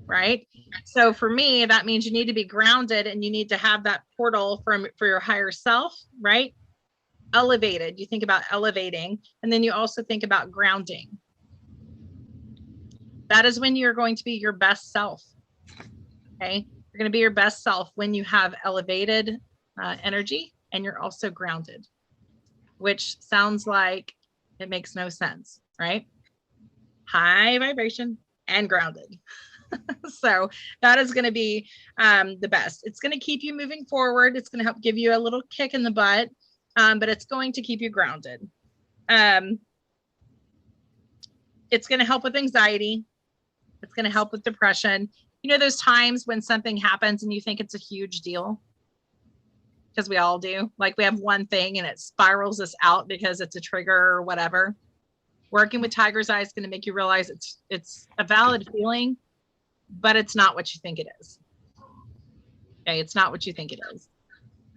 Speaker 1: right? So for me, that means you need to be grounded, and you need to have that portal for your higher self, right? Elevated. You think about elevating, and then you also think about grounding. That is when you're going to be your best self. Okay. You're going to be your best self when you have elevated energy and you're also grounded, which sounds like it makes no sense, right? High vibration and grounded. So that is going to be the best. It's going to keep you moving forward. It's going to help give you a little kick in the butt, but it's going to keep you grounded. It's going to help with anxiety. It's going to help with depression. You know, those times when something happens and you think it's a huge deal, because we all do. Like we have one thing and it spirals us out because it's a trigger or whatever. Working with tiger's eye is going to make you realize it's a valid feeling, but it's not what you think it is. Okay, it's not what you think it is.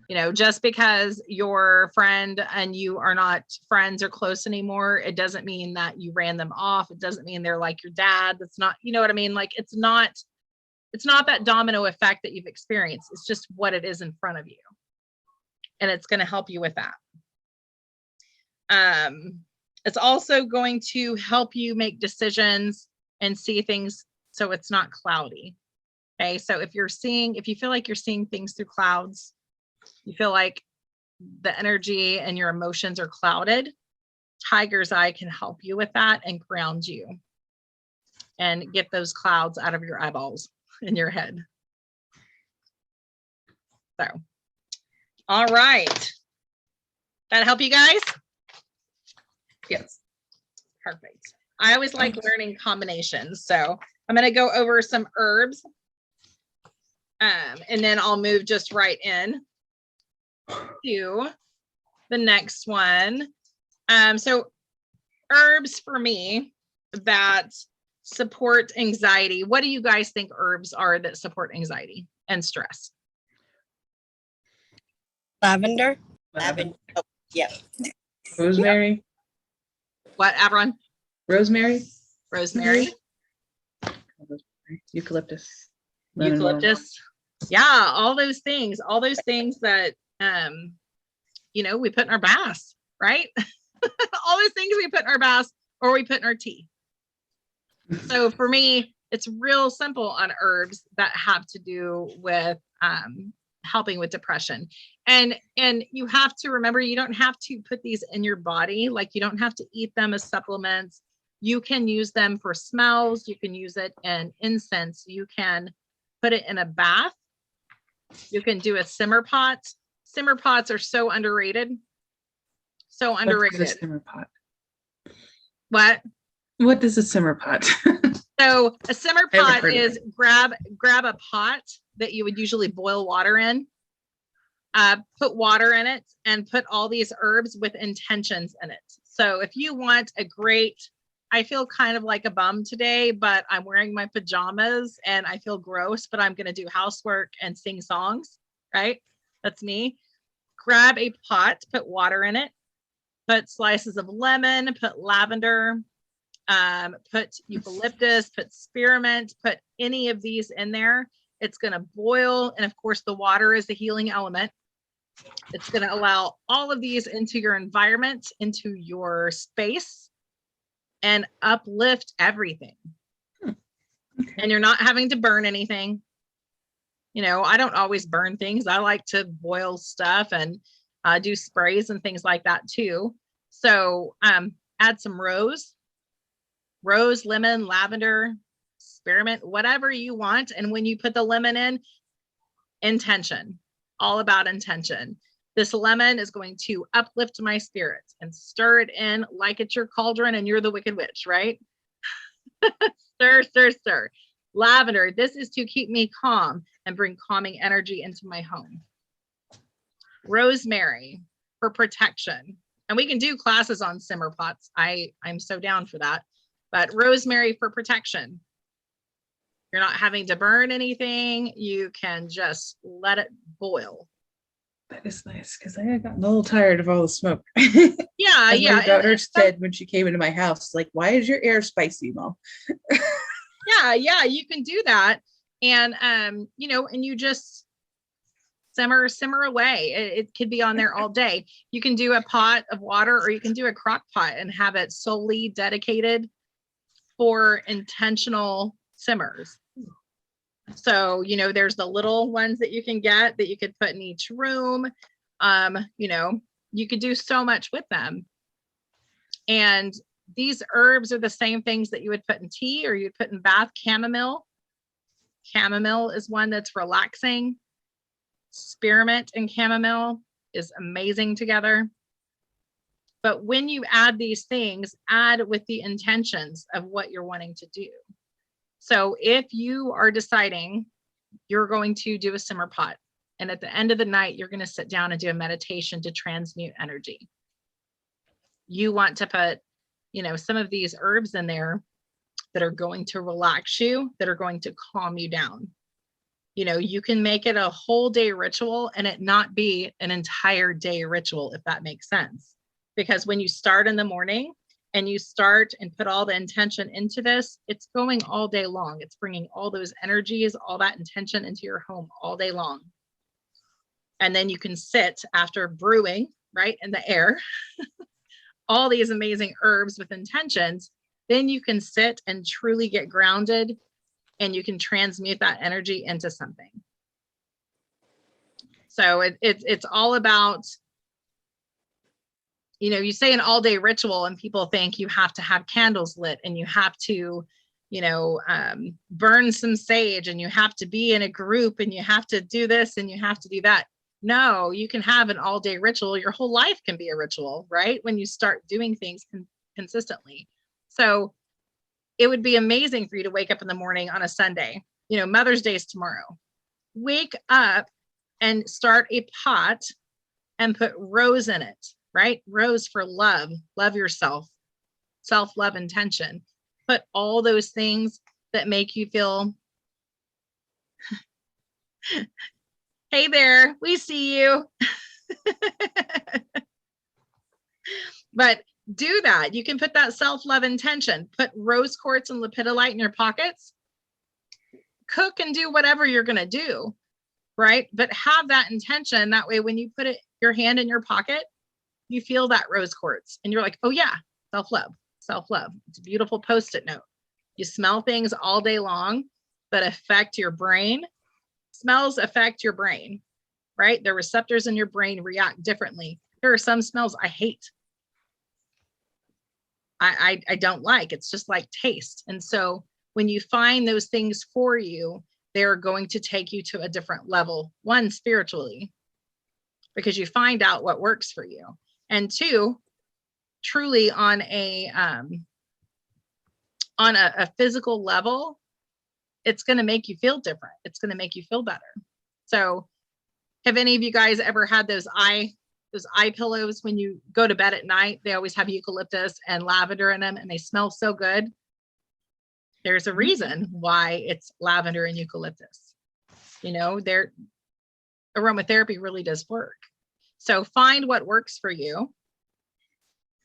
Speaker 1: You know, just because your friend and you are not friends or close anymore, it doesn't mean that you ran them off. It doesn't mean they're like your dad. That's not, you know what I mean? Like it's not that domino effect that you've experienced. It's just what it is in front of you. And it's going to help you with that. It's also going to help you make decisions and see things so it's not cloudy. Okay, so if you feel like you're seeing things through clouds, you feel like the energy and your emotions are clouded, tiger's eye can help you with that and ground you and get those clouds out of your eyeballs in your head. So, all right. That help you guys?
Speaker 2: Yes.
Speaker 1: Perfect. I always like learning combinations. So I'm going to go over some herbs and then I'll move just right in to the next one. So herbs for me that support anxiety. What do you guys think herbs are that support anxiety and stress?
Speaker 3: Lavender. Lavender. Oh, yeah.
Speaker 2: Rosemary.
Speaker 1: What, Avron?
Speaker 2: Rosemary.
Speaker 1: Rosemary.
Speaker 2: Eucalyptus.
Speaker 1: Eucalyptus. Yeah, all those things that you know, we put in our baths, right? All those things we put in our baths or we put in our tea. So for me, it's real simple on herbs that have to do with helping with depression. And you have to remember, you don't have to put these in your body. Like you don't have to eat them as supplements. You can use them for smells. You can use it in incense. You can put it in a bath. You can do a simmer pot. Simmer pots are so underrated. So underrated.
Speaker 2: What is a simmer pot?
Speaker 1: What
Speaker 2: is a simmer pot?
Speaker 1: So a simmer pot is grab a pot that you would usually boil water in, put water in it and put all these herbs with intentions in it. So if you want I feel kind of like a bum today, but I'm wearing my pajamas and I feel gross, but I'm going to do housework and sing songs, right? That's me. Grab a pot, put water in it, put slices of lemon, put lavender, put eucalyptus, put spearmint, put any of these in there. It's going to boil. And of course, the water is the healing element. It's going to allow all of these into your environment, into your space, and uplift everything. Okay. And you're not having to burn anything. You know, I don't always burn things. I like to boil stuff and do sprays and things like that too. So add some rose, lemon, lavender, spearmint, whatever you want. And when you put the lemon in, intention, all about intention. This lemon is going to uplift my spirits and stir it in like it's your cauldron and you're the Wicked Witch, right? Stir, stir, stir. Lavender, this is to keep me calm and bring calming energy into my home. Rosemary, for protection. And we can do classes on simmer pots. I'm so down for that. But rosemary for protection. You're not having to burn anything. You can just let it boil.
Speaker 2: That is nice because I had gotten a little tired of all the smoke.
Speaker 1: Yeah,
Speaker 2: As
Speaker 1: yeah.
Speaker 2: my daughter said when she came into my house, like, why is your air spicy, Mom?
Speaker 1: Yeah, you can do that. And you know, and you just simmer away. It could be on there all day. You can do a pot of water, or you can do a crock pot and have it solely dedicated for intentional simmers. So, you know, there's the little ones that you can get that you could put in each room. You know, you could do so much with them. And these herbs are the same things that you would put in tea or you'd put in bath. Chamomile. Chamomile is one that's relaxing. Spearmint and chamomile is amazing together. But when you add these things, add with the intentions of what you're wanting to do. So if you are deciding you're going to do a simmer pot, and at the end of the night, you're going to sit down and do a meditation to transmute energy. You want to put, you know, some of these herbs in there that are going to relax you, that are going to calm you down. You know, you can make it a whole day ritual and it not be an entire day ritual, if that makes sense. Because when you start in the morning and you start and put all the intention into this, it's going all day long. It's bringing all those energies, all that intention into your home all day long. And then you can sit after brewing, right, in the air, all these amazing herbs with intentions. Then you can sit and truly get grounded, and you can transmute that energy into something. So it's all about, you know, you say an all day ritual and people think you have to have candles lit and you have to, you know, burn some sage and you have to be in a group and you have to do this and you have to do that. No, you can have an all day ritual. Your whole life can be a ritual, right? When you start doing things consistently. So it would be amazing for you to wake up in the morning on a Sunday, you know, Mother's Day is tomorrow. Wake up and start a pot and put rose in it, right? Rose for love, love yourself, self-love, intention. Put all those things that make you feel, hey there, we see you. But do that. You can put that self-love intention, put rose quartz and lepidolite in your pockets, cook and do whatever you're going to do, right? But have that intention. That way, when you put it, your hand in your pocket, you feel that rose quartz and you're like, oh yeah, self-love, self-love. It's a beautiful Post-it note. You smell things all day long that affect your brain. Smells affect your brain, right? The receptors in your brain react differently. There are some smells I hate. I don't like. It's just like taste. And so when you find those things for you, they're going to take you to a different level. One, spiritually, because you find out what works for you. And two, truly on a physical level, it's going to make you feel different. It's going to make you feel better. So have any of you guys ever had those eye pillows when you go to bed at night? They always have eucalyptus and lavender in them and they smell so good. There's a reason why it's lavender and eucalyptus. You know, their aromatherapy really does work. So find what works for you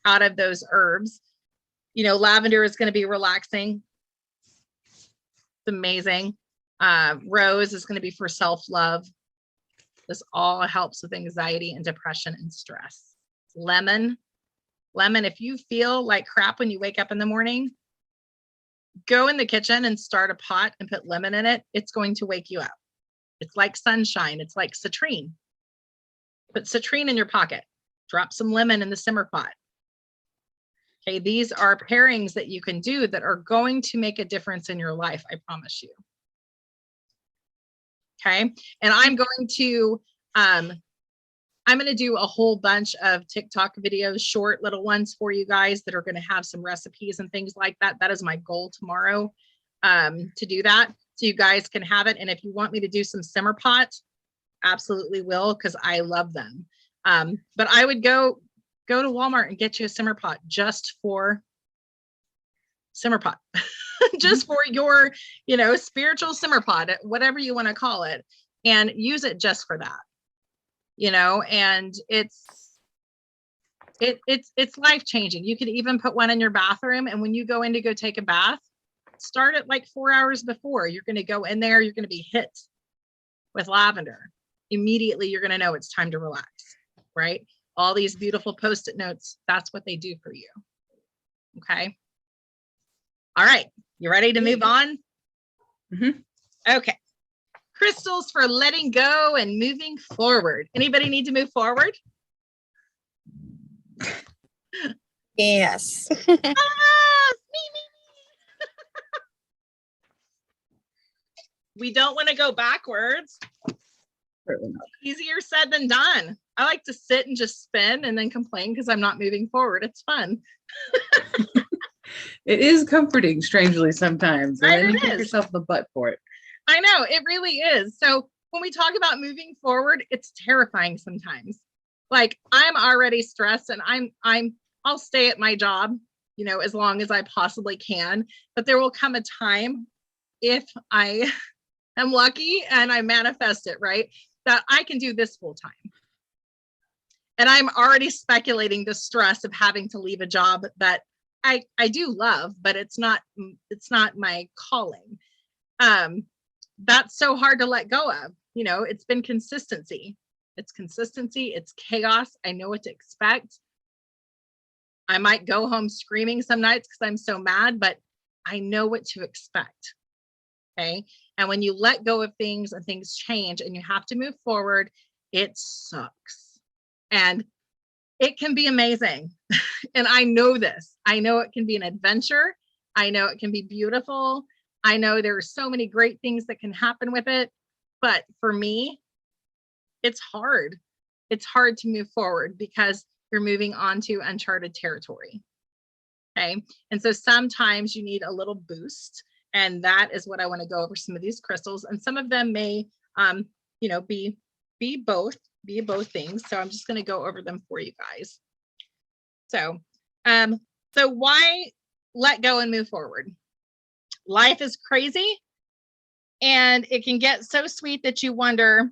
Speaker 1: out of those herbs. You know, lavender is going to be relaxing. It's amazing. Rose is going to be for self-love. This all helps with anxiety and depression and stress. Lemon, if you feel like crap when you wake up in the morning, go in the kitchen and start a pot and put lemon in it. It's going to wake you up. It's like sunshine. It's like citrine. Put citrine in your pocket. Drop some lemon in the simmer pot. Okay, these are pairings that you can do that are going to make a difference in your life, I promise you. Okay, and I'm going to do a whole bunch of TikTok videos, short little ones for you guys that are going to have some recipes and things like that. That is my goal tomorrow. to do that. So you guys can have it. And if you want me to do some simmer pot, absolutely will, because I love them. But I would go to Walmart and get you a simmer pot just for simmer pot, just for your, spiritual simmer pot, whatever you want to call it, and use it just for that, and it's life changing. You could even put one in your bathroom, and when you go in to go take a bath, start it like 4 hours before. You're going to go in there, you're going to be hit with lavender. Immediately, you're going to know it's time to relax, right? All these beautiful Post-it notes, that's what they do for you. Okay. All right. You ready to move on?
Speaker 2: Mhm.
Speaker 1: Okay. Crystals for letting go and moving forward. Anybody need to move forward?
Speaker 3: Yes.
Speaker 1: Ah, me. We don't want to go backwards.
Speaker 2: Certainly not.
Speaker 1: Easier said than done. I like to sit and just spin and then complain because I'm not moving forward. It's fun.
Speaker 2: It is comforting, strangely, sometimes. And
Speaker 1: Right,
Speaker 2: then you
Speaker 1: it
Speaker 2: kick
Speaker 1: is.
Speaker 2: yourself in the butt for it.
Speaker 1: I know, it really is. So when we talk about moving forward, it's terrifying sometimes. Like, I'm already stressed and I'll stay at my job, as long as I possibly can. But there will come a time, if I am lucky and I manifest it, right, that I can do this full time. And I'm already speculating the stress of having to leave a job that I do love, but it's not my calling. That's so hard to let go of. It's been consistency. It's consistency. It's chaos. I know what to expect. I might go home screaming some nights because I'm so mad, but I know what to expect. Okay. And when you let go of things and things change and you have to move forward, it sucks. And it can be amazing. And I know this. I know it can be an adventure. I know it can be beautiful. I know there are so many great things that can happen with it. But for me, it's hard. It's hard to move forward because you're moving on to uncharted territory. Okay. And so sometimes you need a little boost. And that is what I want to go over some of these crystals. And some of them may, be both things. So I'm just going to go over them for you guys. So why let go and move forward? Life is crazy and it can get so sweet that you wonder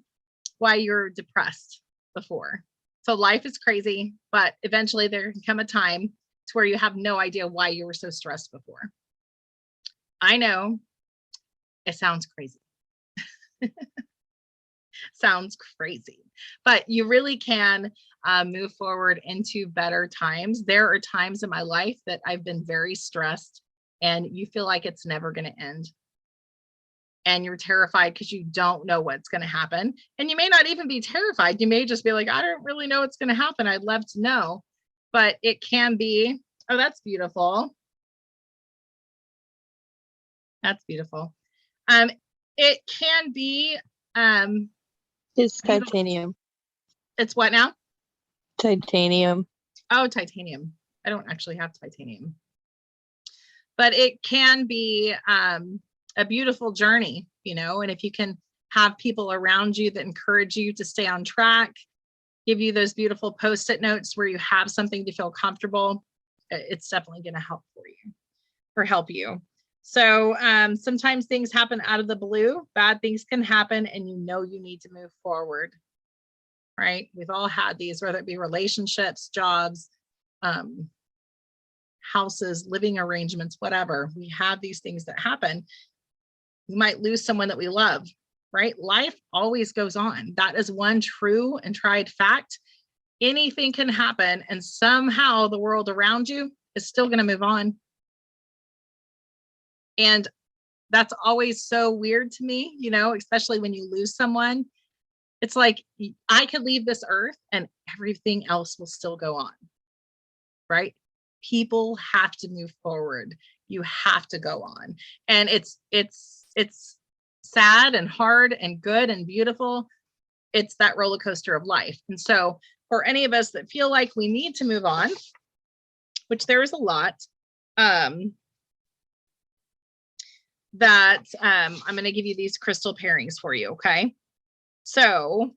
Speaker 1: why you're depressed before. So life is crazy, but eventually there can come a time to where you have no idea why you were so stressed before. I know it sounds crazy. Sounds crazy, but you really can move forward into better times. There are times in my life that I've been very stressed and you feel like it's never going to end. And you're terrified because you don't know what's going to happen. And you may not even be terrified. You may just be like, I don't really know what's going to happen. I'd love to know. But it can be, oh, that's beautiful. That's beautiful. It can be
Speaker 4: It's titanium.
Speaker 1: It's what now?
Speaker 4: Titanium.
Speaker 1: Oh, titanium. I don't actually have titanium. But it can be a beautiful journey, and if you can have people around you that encourage you to stay on track, give you those beautiful Post-it notes where you have something to feel comfortable, it's definitely going to help help you. So sometimes things happen out of the blue, bad things can happen, and you need to move forward, right? We've all had these, whether it be relationships, jobs, houses, living arrangements, whatever. We have these things that happen. We might lose someone that we love, right? Life always goes on. That is one true and tried fact. Anything can happen, and somehow the world around you is still going to move on. And that's always so weird to me, especially when you lose someone. It's like, I could leave this earth and everything else will still go on, right? People have to move forward. You have to go on. And it's sad and hard and good and beautiful. It's that roller coaster of life. And so for any of us that feel like we need to move on, which there is a lot, that I'm going to give you these crystal pairings for you. Okay. So,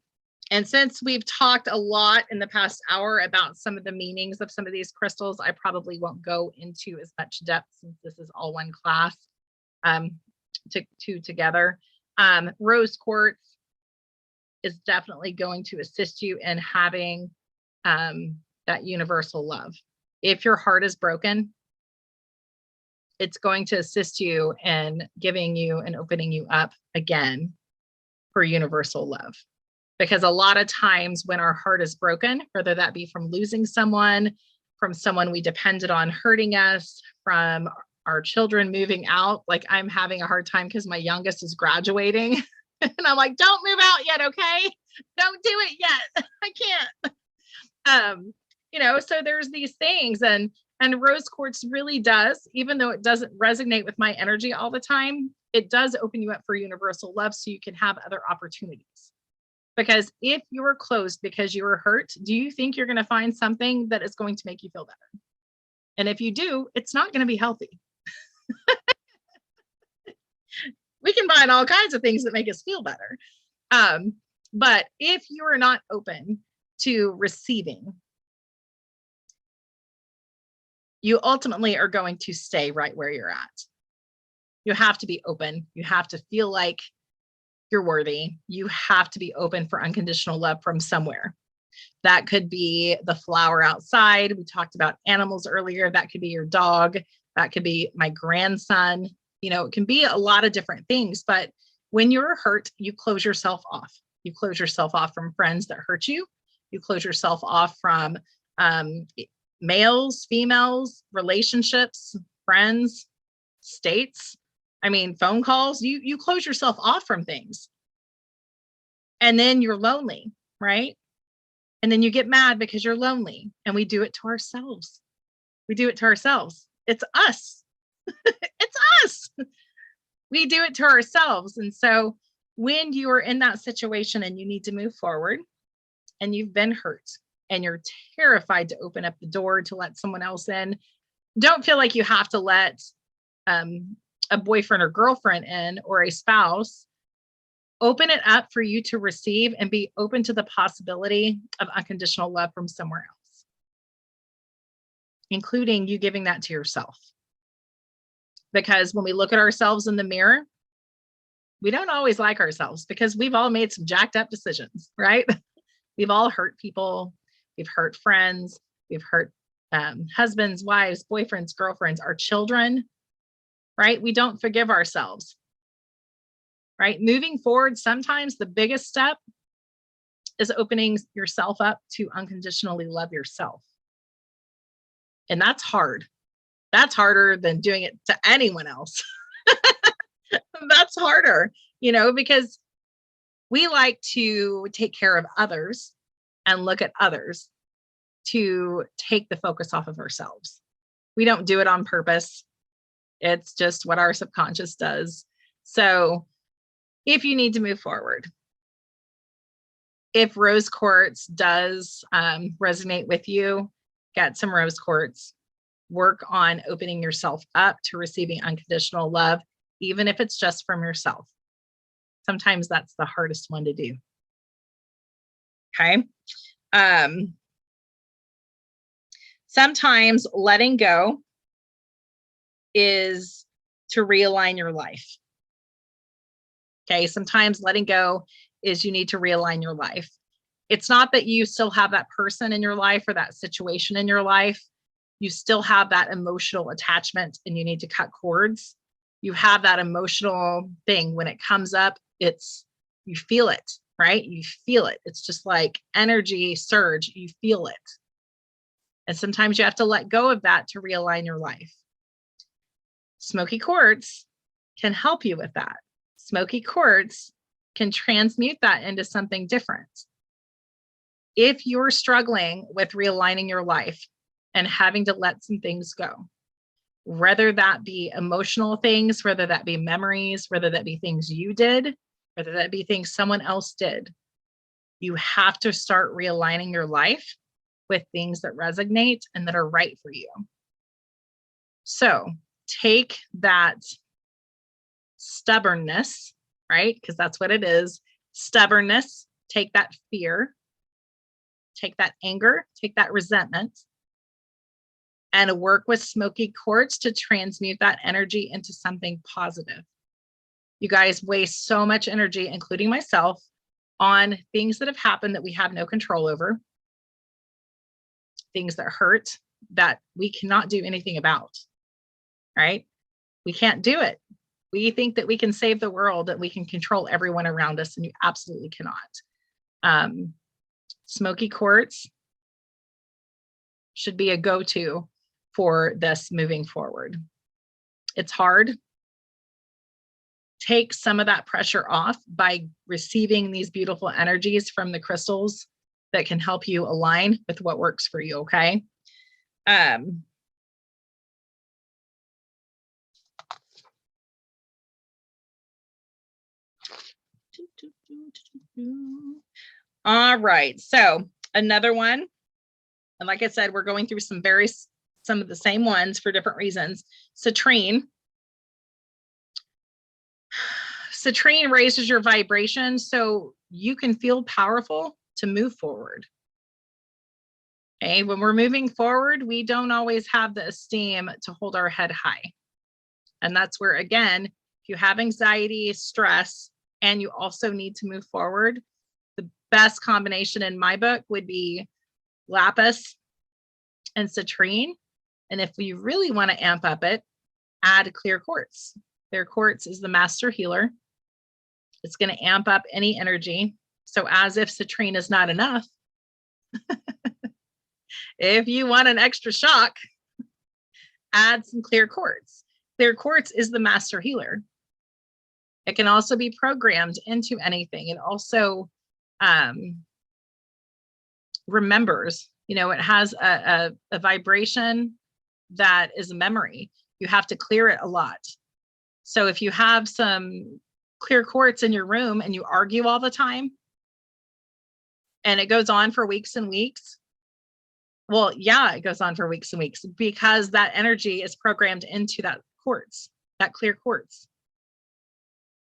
Speaker 1: and since we've talked a lot in the past hour about some of the meanings of some of these crystals, I probably won't go into as much depth since this is all one class together. Rose quartz is definitely going to assist you in having that universal love. If your heart is broken, it's going to assist you in giving you and opening you up again for universal love. Because a lot of times when our heart is broken, whether that be from losing someone, from someone we depended on hurting us, from our children moving out, like I'm having a hard time because my youngest is graduating. And I'm like, don't move out yet, okay? Don't do it yet. I can't. So there's these things, and rose quartz really does, even though it doesn't resonate with my energy all the time, it does open you up for universal love so you can have other opportunities. Because if you're closed because you were hurt, do you think you're going to find something that is going to make you feel better? And if you do, it's not going to be healthy. We can find all kinds of things that make us feel better. But if you are not open to receiving, you ultimately are going to stay right where you're at. You have to be open. You have to feel like you're worthy. You have to be open for unconditional love from somewhere. That could be the flower outside. We talked about animals earlier. That could be your dog. That could be my grandson. It can be a lot of different things, but when you're hurt, you close yourself off. You close yourself off from friends that hurt you. You close yourself off from males, females, relationships, friends, states. Phone calls. You close yourself off from things. And then you're lonely, right? And then you get mad because you're lonely. And we do it to ourselves. It's us. It's us. We do it to ourselves. And so when you are in that situation and you need to move forward and you've been hurt and you're terrified to open up the door to let someone else in, don't feel like you have to let a boyfriend or girlfriend in or a spouse. Open it up for you to receive and be open to the possibility of unconditional love from somewhere else, including you giving that to yourself. Because when we look at ourselves in the mirror, we don't always like ourselves because we've all made some jacked up decisions, right? We've all hurt people. We've hurt friends. We've hurt husbands, wives, boyfriends, girlfriends, our children, right? We don't forgive ourselves, right? Moving forward, sometimes the biggest step is opening yourself up to unconditionally love yourself. And that's hard. That's harder than doing it to anyone else. That's harder, because we like to take care of others and look at others to take the focus off of ourselves. We don't do it on purpose. It's just what our subconscious does. So if you need to move forward, if rose quartz does resonate with you, get some rose quartz. Work on opening yourself up to receiving unconditional love, even if it's just from yourself. Sometimes that's the hardest one to do. Okay. Sometimes letting go is to realign your life. Okay. Sometimes letting go is you need to realign your life. It's not that you still have that person in your life or that situation in your life. You still have that emotional attachment and you need to cut cords. You have that emotional thing when it comes up, you feel it, right? You feel it. It's just like energy surge. You feel it. And sometimes you have to let go of that to realign your life. Smoky quartz can help you with that. Smoky quartz can transmute that into something different. If you're struggling with realigning your life, and having to let some things go, whether that be emotional things, whether that be memories, whether that be things you did, whether that be things someone else did, you have to start realigning your life with things that resonate and that are right for you. So take that stubbornness, right? Because that's what it is. Stubbornness, take that fear, take that anger, take that resentment, and work with smoky quartz to transmute that energy into something positive. You guys waste so much energy, including myself, on things that have happened that we have no control over, things that hurt that we cannot do anything about, right? We can't do it. We think that we can save the world and we can control everyone around us, and you absolutely cannot. Smoky quartz should be a go-to for this moving forward. It's hard. Take some of that pressure off by receiving these beautiful energies from the crystals that can help you align with what works for you, okay? All right, so another one, and like I said, we're going through some of the same ones for different reasons. Citrine. Citrine raises your vibration so you can feel powerful to move forward. Okay, when we're moving forward, we don't always have the esteem to hold our head high. And that's where, again, if you have anxiety, stress, and you also need to move forward, the best combination in my book would be lapis and citrine. And if we really want to amp up it, add clear quartz. Clear quartz is the master healer. It's going to amp up any energy. So as if citrine is not enough, if you want an extra shock, add some clear quartz. Clear quartz is the master healer. It can also be programmed into anything. It also remembers, you know, it has a vibration that is a memory. You have to clear it a lot. So if you have some clear quartz in your room and you argue all the time, and it goes on for weeks and weeks, well, yeah, it goes on for weeks and weeks because that energy is programmed into that quartz, that clear quartz.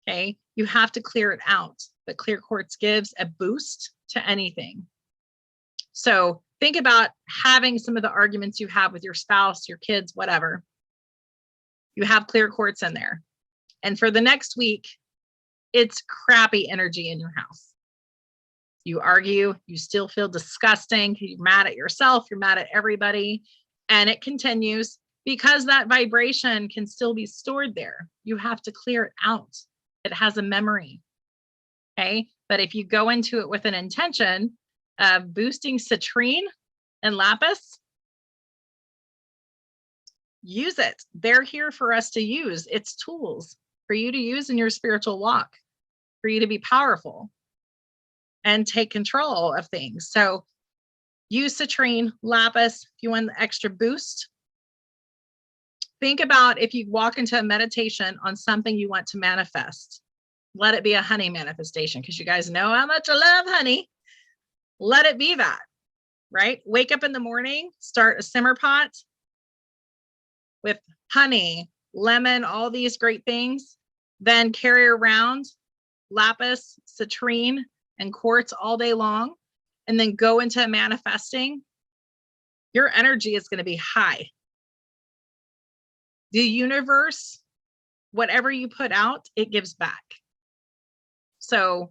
Speaker 1: Okay, you have to clear it out. But clear quartz gives a boost to anything. So think about having some of the arguments you have with your spouse, your kids, whatever. You have clear quartz in there. And for the next week, it's crappy energy in your house. You argue, you still feel disgusting, you're mad at yourself, you're mad at everybody, and it continues because that vibration can still be stored there. You have to clear it out. It has a memory, okay? But if you go into it with an intention of boosting citrine and lapis, use it. They're here for us to use. It's tools for you to use in your spiritual walk, for you to be powerful and take control of things. So use citrine, lapis, if you want the extra boost. Think about if you walk into a meditation on something you want to manifest. Let it be a honey manifestation, because you guys know how much I love honey. Let it be that, right? Wake up in the morning, start a simmer pot with honey, lemon, all these great things. Then carry around lapis, citrine, and quartz all day long, and then go into manifesting. Your energy is going to be high. The universe, whatever you put out, it gives back. So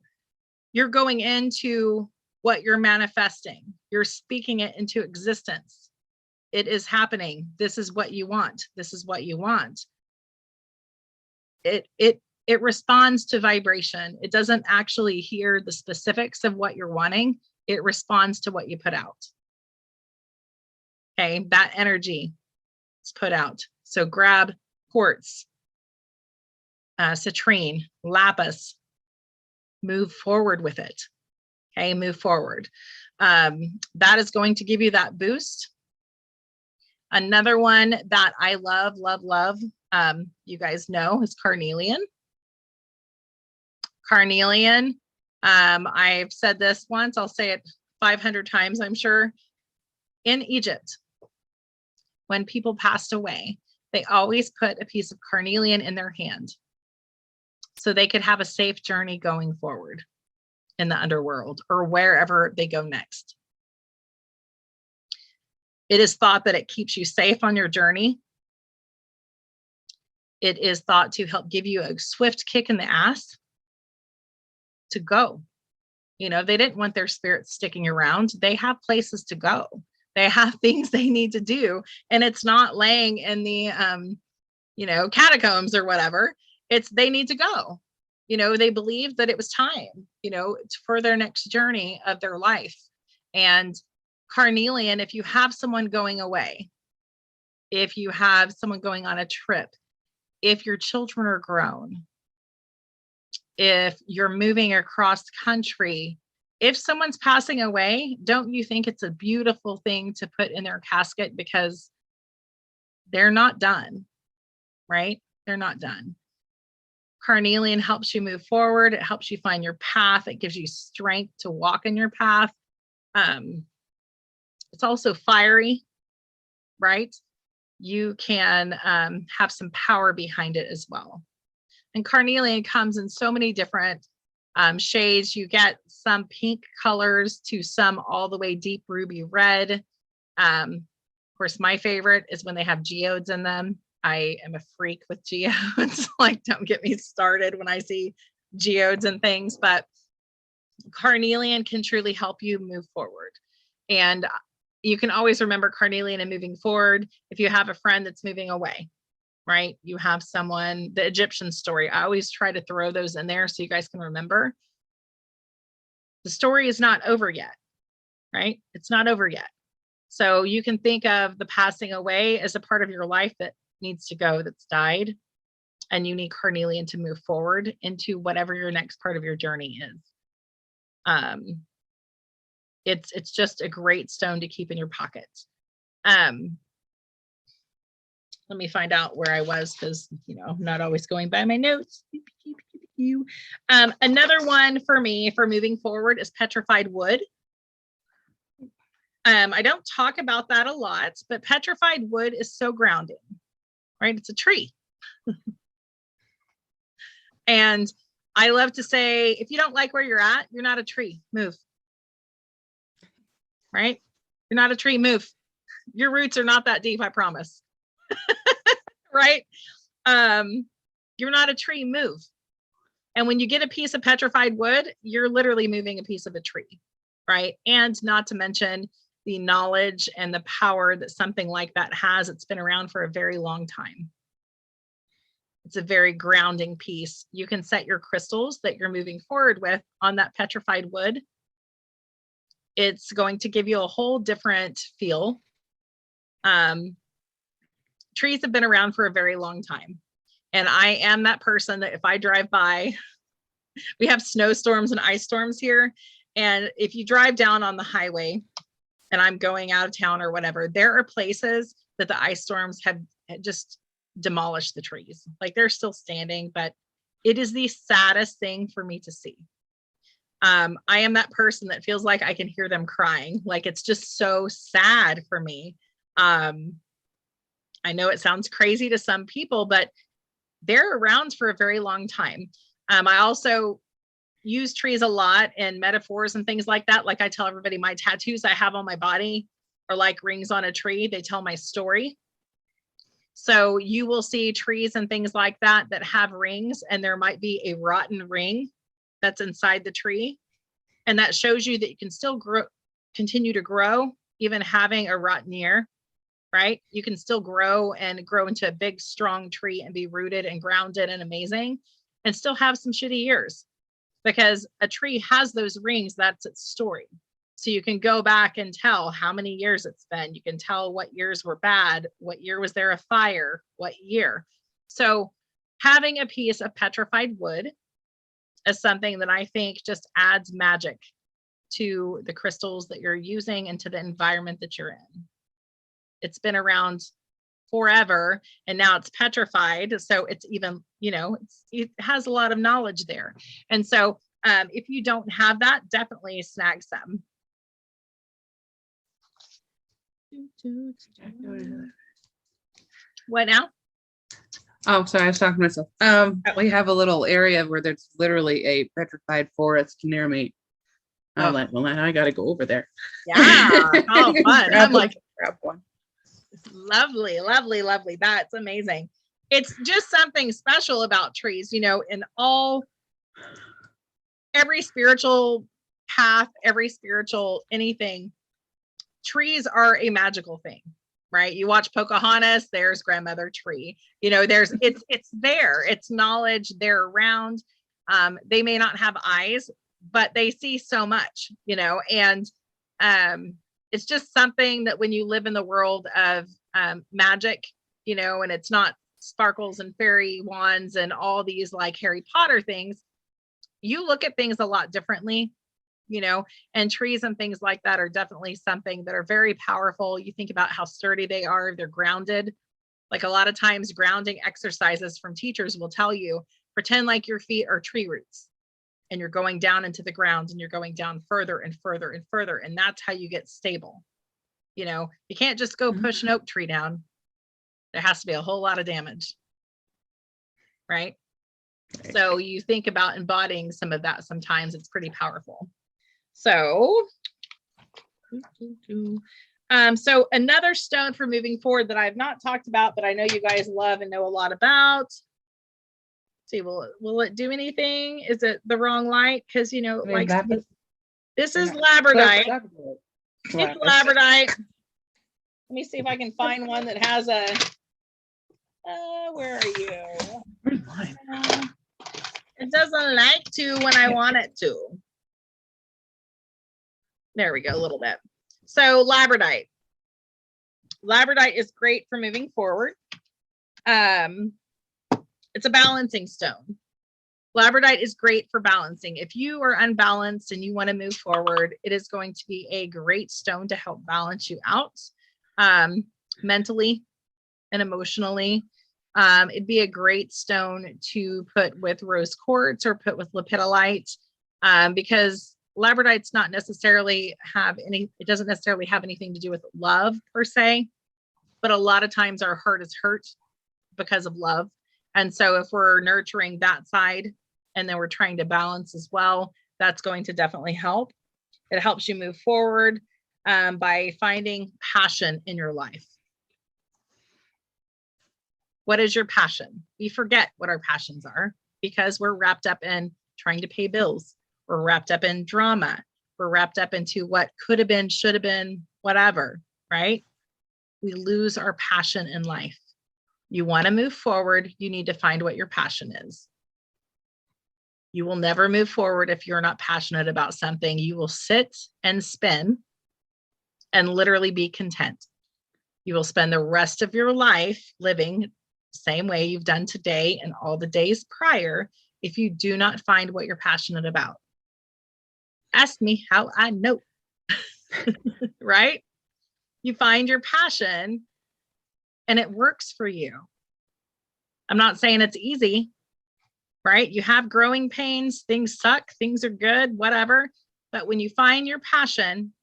Speaker 1: you're going into what you're manifesting. You're speaking it into existence. It is happening. This is what you want. This is what you want. It responds to vibration. It doesn't actually hear the specifics of what you're wanting. It responds to what you put out. Okay, that energy is put out. So grab quartz, citrine, lapis, move forward with it. Okay, move forward. That is going to give you that boost. Another one that I love, you guys know, is carnelian. Carnelian, I've said this once, I'll say it 500 times, I'm sure. In Egypt, when people passed away, they always put a piece of carnelian in their hand. so they could have a safe journey going forward in the underworld or wherever they go next. It is thought that it keeps you safe on your journey. It is thought to help give you a swift kick in the ass to go. You know, they didn't want their spirits sticking around. They have places to go. They have things they need to do. And it's not laying in the, catacombs or whatever. It's they need to go. You know, they believed that it was time, for their next journey of their life. And carnelian, if you have someone going away, if you have someone going on a trip, if your children are grown, if you're moving across country, if someone's passing away, don't you think it's a beautiful thing to put in their casket because they're not done, right? They're not done. Carnelian helps you move forward. It helps you find your path. It gives you strength to walk in your path. It's also fiery, right? You can have some power behind it as well. And carnelian comes in so many different shades. You get some pink colors to some all the way deep ruby red. Of course, my favorite is when they have geodes in them. I am a freak with geodes. Like, don't get me started when I see geodes and things, but carnelian can truly help you move forward. And you can always remember carnelian and moving forward if you have a friend that's moving away, right? You have someone, the Egyptian story. I always try to throw those in there so you guys can remember. The story is not over yet, right? It's not over yet. So you can think of the passing away as a part of your life that needs to go, that's died, and you need carnelian to move forward into whatever your next part of your journey is. It's just a great stone to keep in your pocket. Let me find out where I was because, I'm not always going by my notes. Another one for me for moving forward is petrified wood. I don't talk about that a lot, but petrified wood is so grounding, right? It's a tree. And I love to say, if you don't like where you're at, you're not a tree, move. Right? You're not a tree, move. Your roots are not that deep, I promise. Right? You're not a tree, move. And when you get a piece of petrified wood, you're literally moving a piece of a tree, right? And not to mention the knowledge and the power that something like that has. It's been around for a very long time. It's a very grounding piece. You can set your crystals that you're moving forward with on that petrified wood. It's going to give you a whole different feel. Trees have been around for a very long time. And I am that person that if I drive by, we have snowstorms and ice storms here. And if you drive down on the highway and I'm going out of town or whatever, there are places that the ice storms have just demolished the trees. Like, they're still standing, but it is the saddest thing for me to see. I am that person that feels like I can hear them crying. Like, it's just so sad for me. I know it sounds crazy to some people, but they're around for a very long time. I also use trees a lot in metaphors and things like that. Like, I tell everybody my tattoos I have on my body are like rings on a tree. They tell my story. So you will see trees and things like that that have rings, and there might be a rotten ring that's inside the tree. And that shows you that you can still grow, continue to grow, even having a rotten ear, right? You can still grow and grow into a big, strong tree and be rooted and grounded and amazing, and still have some shitty ears, because a tree has those rings. That's its story. So you can go back and tell how many years it's been. You can tell what years were bad, what year was there a fire, what year. So having a piece of petrified wood is something that I think just adds magic to the crystals that you're using and to the environment that you're in. It's been around forever, and now it's petrified. So it's even, it has a lot of knowledge there. And so if you don't have that, definitely snag some. What now?
Speaker 2: Oh, sorry, I was talking to myself. We have a little area where there's literally a petrified forest near me. I'm
Speaker 1: Oh.
Speaker 2: like, well, now I gotta go over there.
Speaker 1: Yeah. Oh, fun. I'm like,
Speaker 2: grab one.
Speaker 1: lovely, lovely, lovely. That's amazing. It's just something special about trees, you know, in every spiritual path, every spiritual anything, trees are a magical thing, right? You watch Pocahontas, there's grandmother tree. You know, it's there, it's knowledge, they're around. They may not have eyes, but they see so much, you know, and it's just something that when you live in the world of magic, you know, and it's not sparkles and fairy wands and all these like Harry Potter things, you look at things a lot differently, you know, and trees and things like that are definitely something that are very powerful. You think about how sturdy they are, they're grounded. Like a lot of times grounding exercises from teachers will tell you, pretend like your feet are tree roots and you're going down into the ground and you're going down further and further and further. And that's how you get stable. You know, you can't just go push an oak tree down. There has to be a whole lot of damage. Right? So you think about embodying some of that. Sometimes it's pretty powerful. So, so another stone for moving forward that I've not talked about, but I know you guys love and know a lot about. See, will it do anything? Is it the wrong light? Because you know, like this is labradorite. It's labradorite. Let me see if I can find one that has a. Where are you?
Speaker 2: Where's mine?
Speaker 1: It doesn't like to when I want it to. There we go, a little bit. So labradorite. Labradorite is great for moving forward. It's a balancing stone. Labradorite is great for balancing. If you are unbalanced and you want to move forward, it is going to be a great stone to help balance you out mentally and emotionally. It'd be a great stone to put with rose quartz or put with lepidolite because labradorite's not necessarily it doesn't necessarily have anything to do with love per se, but a lot of times our heart is hurt because of love. And so if we're nurturing that side and then we're trying to balance as well, that's going to definitely help. It helps you move forward by finding passion in your life. What is your passion? We forget what our passions are because we're wrapped up in trying to pay bills. We're wrapped up in drama. We're wrapped up into what could have been, should have been, whatever, right? We lose our passion in life. You want to move forward, you need to find what your passion is. You will never move forward if you're not passionate about something. You will sit and spin and literally be content. You will spend the rest of your life living the same way you've done today and all the days prior if you do not find what you're passionate about. Ask me how I know, right? You find your passion and it works for you. I'm not saying it's easy, right? You have growing pains, things suck, things are good, whatever. But when you find your passion,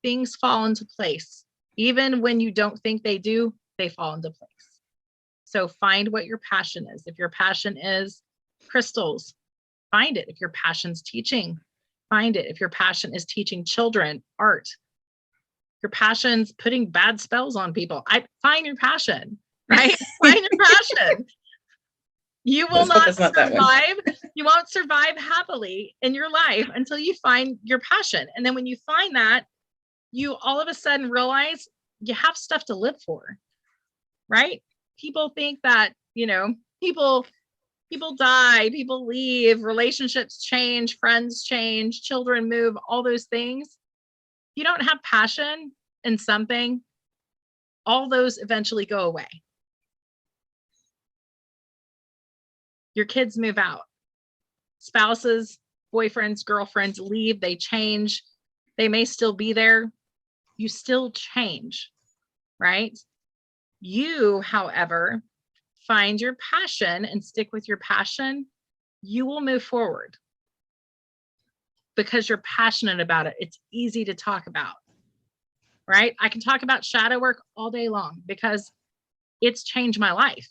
Speaker 1: things fall into place. Even when you don't think they do, they fall into place. So find what your passion is. If your passion is crystals, find it. If your passion's teaching, find it. If your passion is teaching children art, your passion's putting bad spells on people, find your passion, right? Find your passion. You will not survive. You won't survive happily in your life until you find your passion. And then when you find that, you all of a sudden realize you have stuff to live for, right? People think that, you know, people die, people leave, relationships change, friends change, children move, all those things. If you don't have passion in something, all those eventually go away. Your kids move out. Spouses, boyfriends, girlfriends leave, they change. They may still be there. You still change, right? You, however, find your passion and stick with your passion, you will move forward because you're passionate about it. It's easy to talk about, right? I can talk about shadow work all day long because it's changed my life.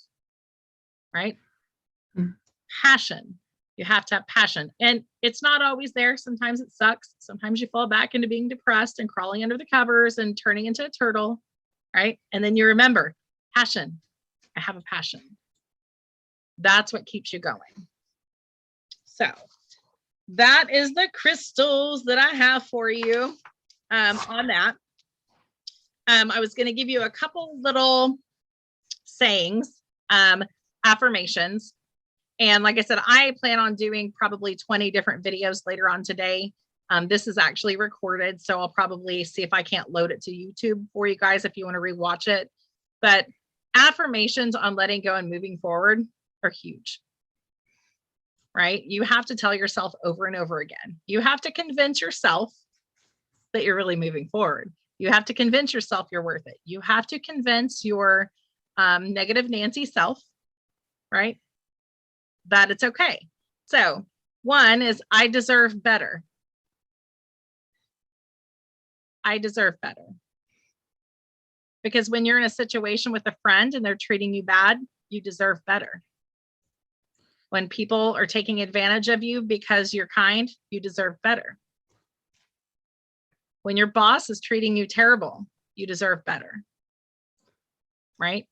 Speaker 1: right?
Speaker 2: Mm.
Speaker 1: Passion. You have to have passion. And it's not always there. Sometimes it sucks. Sometimes you fall back into being depressed and crawling under the covers and turning into a turtle, right? And then you remember passion. I have a passion. That's what keeps you going. So that is the crystals that I have for you on that. I was going to give you a couple little sayings, affirmations. And like I said, I plan on doing probably 20 different videos later on today. This is actually recorded, so I'll probably see if I can't load it to YouTube for you guys if you want to rewatch it. But affirmations on letting go and moving forward are huge, right? You have to tell yourself over and over again. You have to convince yourself that you're really moving forward. You have to convince yourself you're worth it. You have to convince your negative Nancy self, right, that it's okay. So one is, I deserve better. I deserve better. Because when you're in a situation with a friend and they're treating you bad, you deserve better. When people are taking advantage of you because you're kind, you deserve better. When your boss is treating you terrible, you deserve better, right?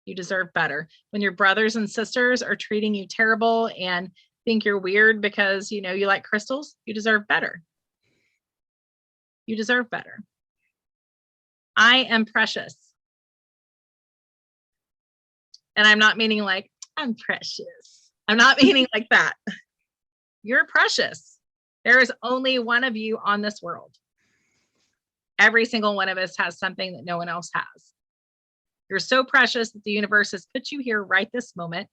Speaker 1: You deserve better. When your brothers and sisters are treating you terrible and think you're weird because, you know, you like crystals, you deserve better. You deserve better. I am precious. And I'm not meaning like, I'm precious. I'm not meaning like that. You're precious. There is only one of you on this world. Every single one of us has something that no one else has. You're so precious that the universe has put you here right this moment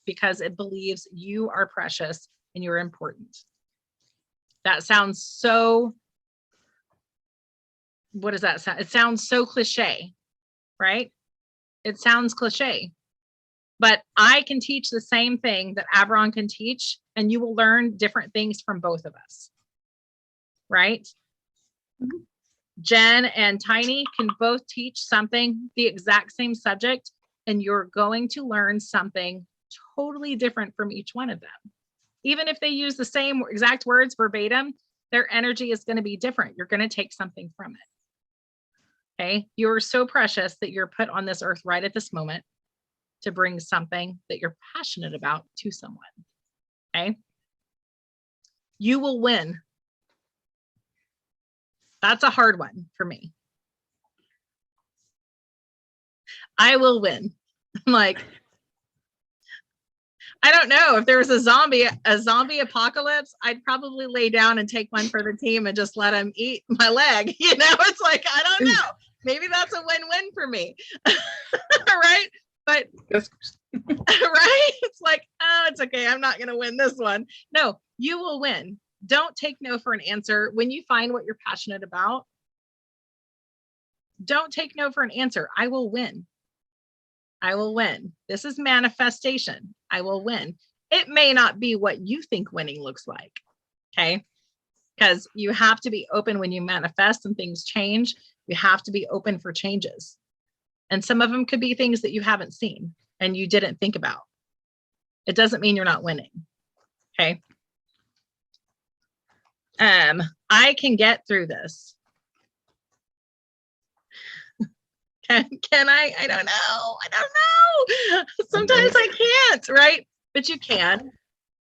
Speaker 1: because it believes you are precious and you're important. That sounds so, what does that sound? It sounds so cliche, right? It sounds cliche, but I can teach the same thing that Avron can teach, and you will learn different things from both of us, right? Mm-hmm. Jen and Tiny can both teach something, the exact same subject, and you're going to learn something totally different from each one of them. Even if they use the same exact words verbatim, their energy is going to be different. You're going to take something from it. Okay. You're so precious that you're put on this earth right at this moment to bring something that you're passionate about to someone. Okay. You will win. That's a hard one for me. I will win. I'm like, I don't know, if there was a zombie apocalypse, I'd probably lay down and take one for the team and just let them eat my leg. You know, it's like, I don't know. Maybe that's a win-win for me. Right? But right? It's like, oh, it's okay. I'm not going to win this one. No, you will win. Don't take no for an answer. When you find what you're passionate about, don't take no for an answer. I will win. I will win. This is manifestation. I will win. It may not be what you think winning looks like. Okay. Because you have to be open when you manifest and things change. You have to be open for changes. And some of them could be things that you haven't seen and you didn't think about. It doesn't mean you're not winning. Okay. I can get through this. Can I? I don't know. I don't know. Sometimes I can't, right? But you can.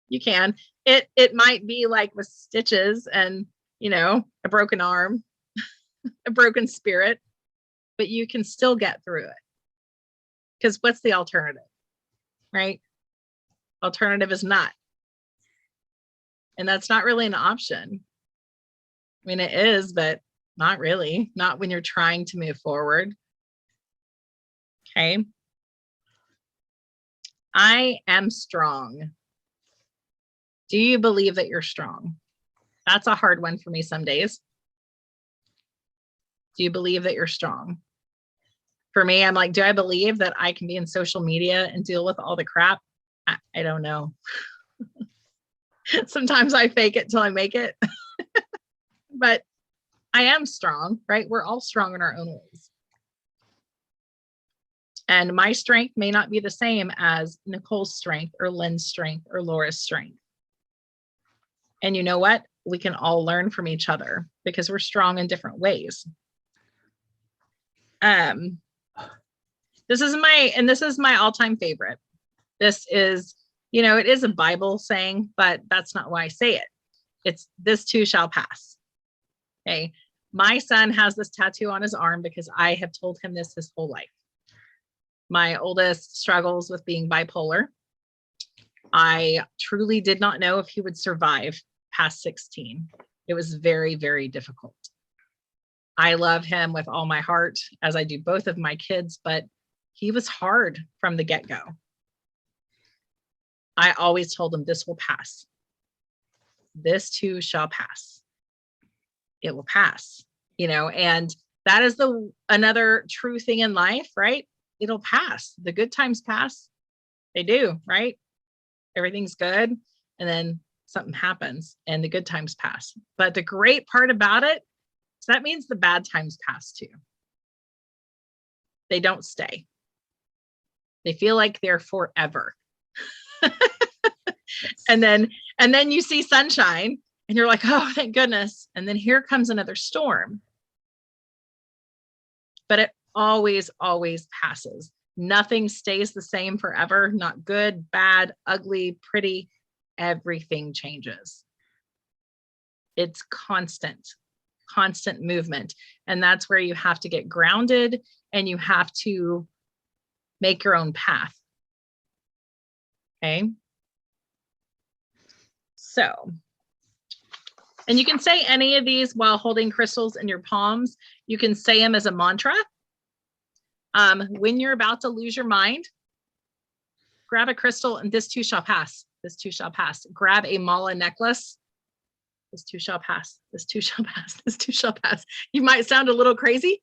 Speaker 1: You can. It might be like with stitches and, you know, a broken arm, a broken spirit, but you can still get through it. Because what's the alternative, right? Alternative is not. And that's not really an option. I mean, it is, but not really. Not when you're trying to move forward. Okay. I am strong. Do you believe that you're strong? That's a hard one for me some days. Do you believe that you're strong? For me, I'm like, do I believe that I can be in social media and deal with all the crap? I don't know. Sometimes I fake it till I make it. But I am strong, right? We're all strong in our own ways. And my strength may not be the same as Nicole's strength or Lynn's strength or Laura's strength. And you know what? We can all learn from each other because we're strong in different ways. This is my all-time favorite. This is, it is a Bible saying, but that's not why I say it. It's this too shall pass. Okay. My son has this tattoo on his arm because I have told him this his whole life. My oldest struggles with being bipolar. I truly did not know if he would survive past 16. It was very, very difficult. I love him with all my heart, as I do both of my kids, but he was hard from the get-go. I always told him this will pass. This too shall pass. It will pass, and that is another true thing in life, right? It'll pass. The good times pass. They do, right? Everything's good. And then something happens and the good times pass. But the great part about it is that means the bad times pass too. They don't stay. They feel like they're forever. And then you see sunshine and you're like, oh, thank goodness. And then here comes another storm. But it always, always passes. Nothing stays the same forever. Not good, bad, ugly, pretty. Everything changes. It's constant movement. And that's where you have to get grounded and you have to make your own path. Okay. So, and you can say any of these while holding crystals in your palms. You can say them as a mantra. When you're about to lose your mind, grab a crystal and this too shall pass. This too shall pass. Grab a mala necklace. This too shall pass. This too shall pass. This too shall pass. You might sound a little crazy.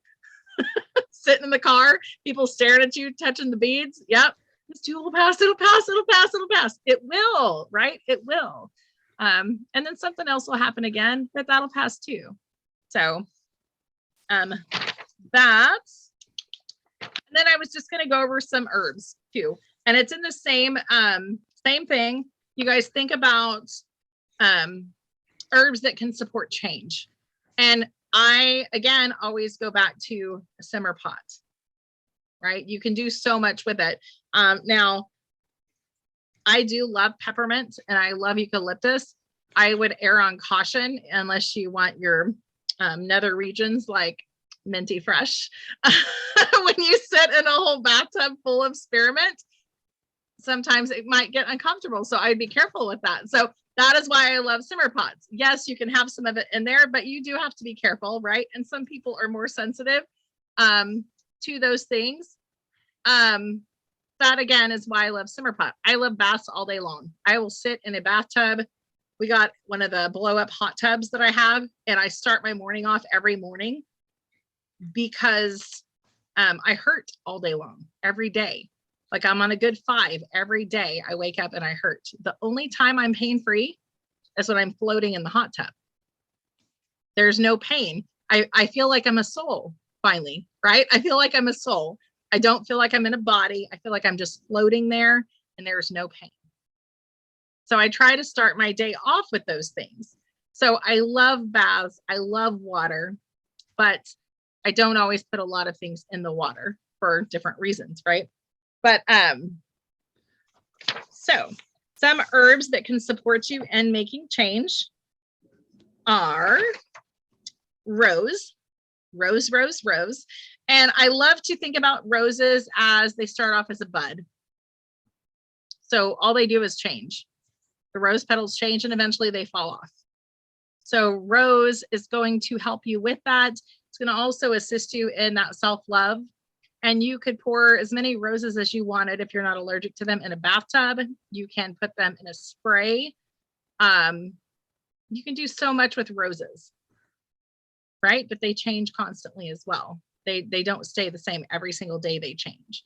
Speaker 1: Sitting in the car, people staring at you, touching the beads. Yep. This too will pass. It'll pass. It'll pass. It'll pass. It will, right? It will. And then something else will happen again, but that'll pass too. So that's, and then I was just going to go over some herbs too. And it's in the same thing. You guys think about herbs that can support change. And I, again, always go back to a simmer pot, right? You can do so much with it. Now, I do love peppermint and I love eucalyptus. I would err on caution unless you want your nether regions like minty fresh. When you sit in a whole bathtub full of spearmint, sometimes it might get uncomfortable. So I'd be careful with that. So that is why I love simmer pots. Yes, you can have some of it in there, but you do have to be careful, right? And some people are more sensitive to those things. That again is why I love simmer pot. I love baths all day long. I will sit in a bathtub. We got one of the blow up hot tubs that I have, and I start my morning off every morning because I hurt all day long, every day. Like I'm on a good 5 every day. I wake up and I hurt. The only time I'm pain-free is when I'm floating in the hot tub. There's no pain. I feel like I'm a soul finally, right? I feel like I'm a soul. I don't feel like I'm in a body. I feel like I'm just floating there and there's no pain. So I try to start my day off with those things. So I love baths. I love water, but I don't always put a lot of things in the water for different reasons, right? But so some herbs that can support you in making change are rose. And I love to think about roses as they start off as a bud. So all they do is change. The rose petals change and eventually they fall off. So rose is going to help you with that. It's going to also assist you in that self-love. And you could pour as many roses as you wanted if you're not allergic to them in a bathtub. You can put them in a spray. You can do so much with roses, right? But they change constantly as well. They don't stay the same every single day, they change.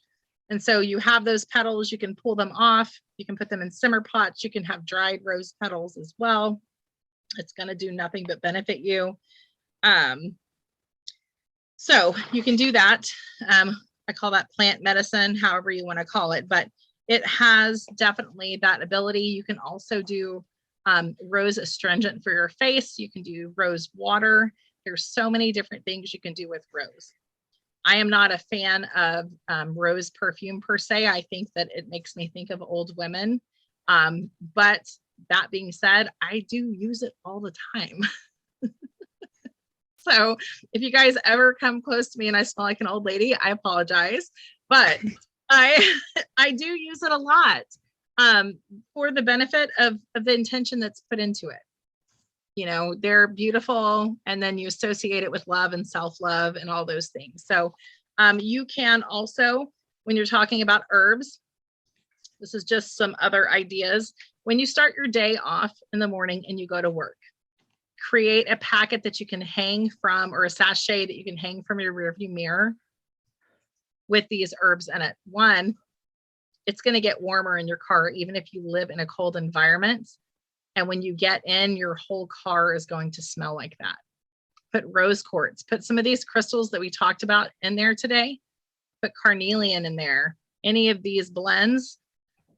Speaker 1: And so you have those petals, you can pull them off, you can put them in simmer pots, you can have dried rose petals as well. It's going to do nothing but benefit you. So you can do that. I call that plant medicine, however you want to call it, but it has definitely that ability. You can also do rose astringent for your face. You can do rose water. There's so many different things you can do with rose. I am not a fan of rose perfume per se. I think that it makes me think of old women. But that being said, I do use it all the time. So if you guys ever come close to me and I smell like an old lady, I apologize. But I do use it a lot for the benefit of the intention that's put into it. You know, they're beautiful, and then you associate it with love and self-love and all those things. So you can also, when you're talking about herbs, this is just some other ideas. When you start your day off in the morning and you go to work, create a packet that you can hang from, or a sachet that you can hang from your rearview mirror with these herbs in it. One, it's going to get warmer in your car, even if you live in a cold environment. And when you get in, your whole car is going to smell like that. Put rose quartz, put some of these crystals that we talked about in there today, put carnelian in there, any of these blends,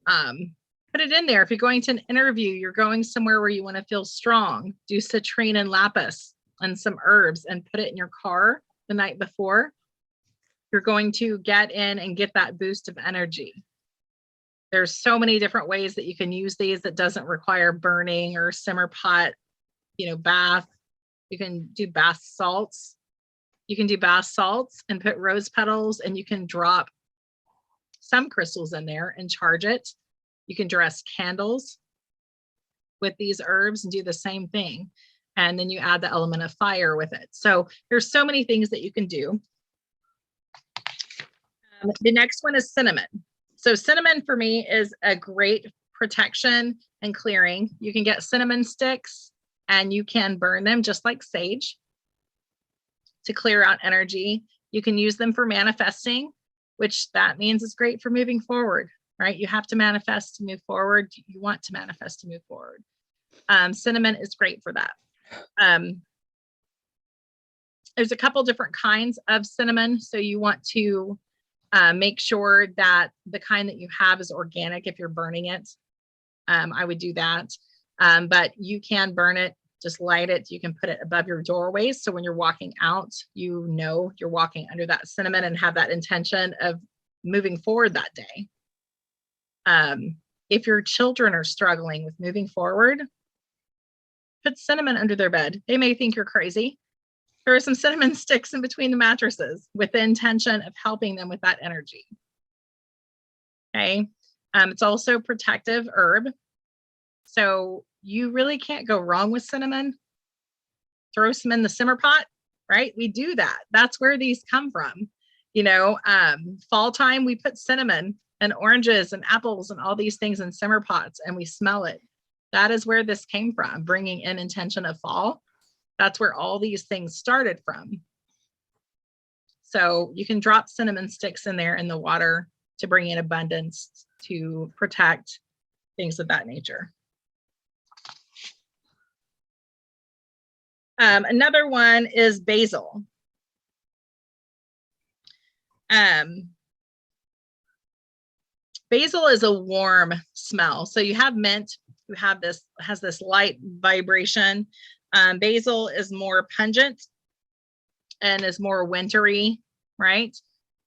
Speaker 1: put it in there. If you're going to an interview, you're going somewhere where you want to feel strong, do citrine and lapis and some herbs and put it in your car the night before. You're going to get in and get that boost of energy. There's so many different ways that you can use these that doesn't require burning or simmer pot, you know, bath. You can do bath salts. You can do bath salts and put rose petals, and you can drop some crystals in there and charge it. You can dress candles with these herbs and do the same thing. And then you add the element of fire with it. So there's so many things that you can do. The next one is cinnamon. So cinnamon for me is a great protection and clearing. You can get cinnamon sticks and you can burn them just like sage to clear out energy. You can use them for manifesting, which that means it's great for moving forward, right? You have to manifest to move forward. You want to manifest to move forward. Cinnamon is great for that. There's a couple different kinds of cinnamon. So you want to make sure that the kind that you have is organic if you're burning it. I would do that. But you can burn it, just light it. You can put it above your doorways. So when you're walking out, you know you're walking under that cinnamon and have that intention of moving forward that day. If your children are struggling with moving forward, put cinnamon under their bed. They may think you're crazy. There are some cinnamon sticks in between the mattresses with the intention of helping them with that energy. Okay. It's also a protective herb. So you really can't go wrong with cinnamon. Throw some in the simmer pot, right? We do that. That's where these come from. You know, fall time, we put cinnamon and oranges and apples and all these things in simmer pots and we smell it. That is where this came from, bringing in intention of fall. That's where all these things started from. So you can drop cinnamon sticks in there in the water to bring in abundance, to protect, things of that nature. Another one is basil. Basil is a warm smell. So you have mint, you have this, has this light vibration. Basil is more pungent and is more wintry, right?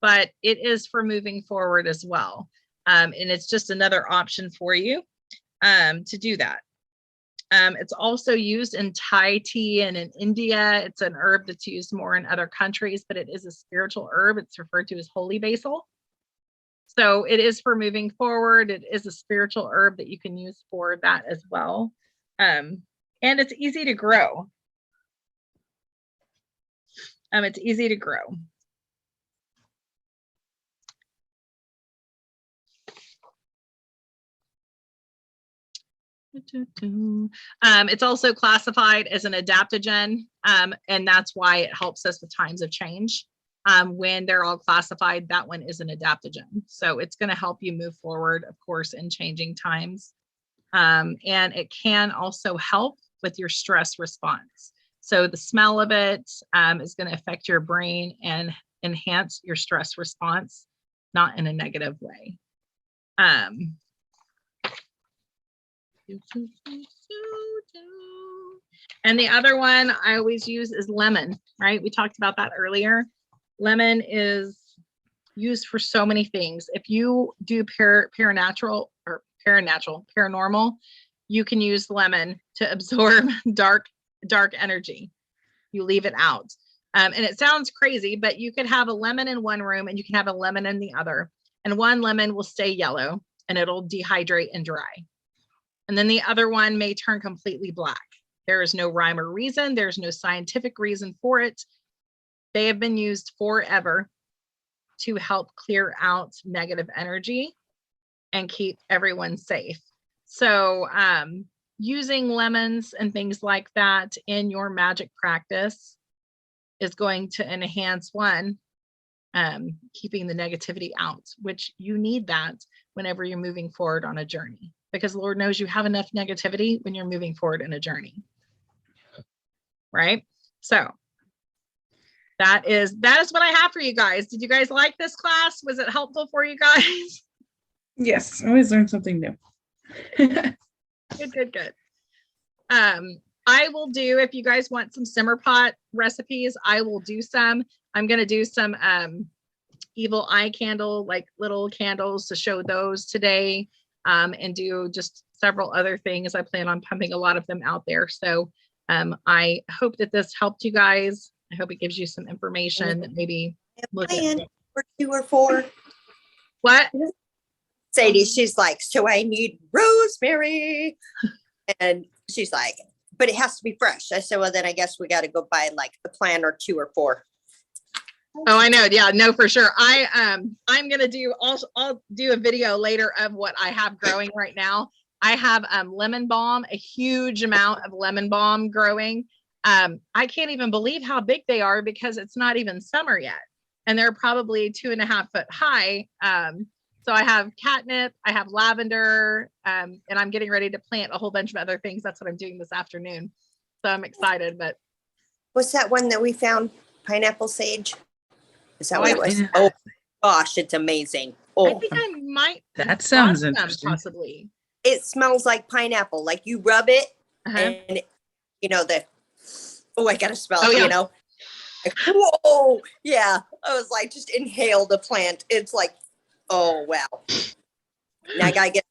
Speaker 1: But it is for moving forward as well. And it's just another option for you to do that. It's also used in Thai tea and in India. It's an herb that's used more in other countries, but it is a spiritual herb. It's referred to as holy basil. So it is for moving forward. It is a spiritual herb that you can use for that as well. And it's easy to grow. It's easy to grow. It's also classified as an adaptogen, and that's why it helps us with times of change. When they're all classified, that one is an adaptogen. So it's going to help you move forward, of course, in changing times. And it can also help with your stress response. So the smell of it is going to affect your brain and enhance your stress response, not in a negative way. And the other one I always use is lemon, right? We talked about that earlier. Lemon is used for so many things. If you do paranormal, you can use lemon to absorb dark energy. You leave it out. And it sounds crazy, but you could have a lemon in one room and you can have a lemon in the other. And one lemon will stay yellow and it'll dehydrate and dry. And then the other one may turn completely black. There is no rhyme or reason. There's no scientific reason for it. They have been used forever to help clear out negative energy and keep everyone safe. So using lemons and things like that in your magic practice is going to enhance keeping the negativity out, which you need that whenever you're moving forward on a journey, because Lord knows you have enough negativity when you're moving forward in a journey. Right? So that is what I have for you guys. Did you guys like this class? Was it helpful for you guys?
Speaker 2: Yes, always learn something new.
Speaker 1: Good. I will do, if you guys want some simmer pot recipes, I will do some. I'm going to do some evil eye candle, like little candles, to show those today, and do just several other things. I plan on pumping a lot of them out there. So I hope that this helped you guys. I hope it gives you some information that maybe look at.
Speaker 3: Or 2 or 4.
Speaker 1: What?
Speaker 3: Sadie, she's like, so I need rosemary. And she's like, but it has to be fresh. I said, well, then I guess we got to go buy like a plant or 2 or 4.
Speaker 1: Oh, I know. Yeah, no, for sure. I'm going to do, I'll do a video later of what I have growing right now. I have lemon balm, a huge amount of lemon balm growing. I can't even believe how big they are because it's not even summer yet. And they're probably 2.5 foot high. So I have catnip, I have lavender, and I'm getting ready to plant a whole bunch of other things. That's what I'm doing this afternoon. So I'm excited, but.
Speaker 3: What's that one that we found? Pineapple sage? Is that what it was?
Speaker 2: Yeah.
Speaker 3: Oh gosh, it's amazing.
Speaker 1: I
Speaker 3: Oh,
Speaker 1: think I might.
Speaker 2: That
Speaker 1: have
Speaker 2: sounds
Speaker 1: bought some,
Speaker 2: interesting.
Speaker 1: Possibly.
Speaker 3: it smells like pineapple. Like you rub it
Speaker 1: Uh-huh.
Speaker 3: and I gotta smell
Speaker 1: Oh,
Speaker 3: it,
Speaker 1: yeah.
Speaker 3: Like, whoa. Yeah. I was like, just inhale the plant. It's like, oh wow. Now I gotta get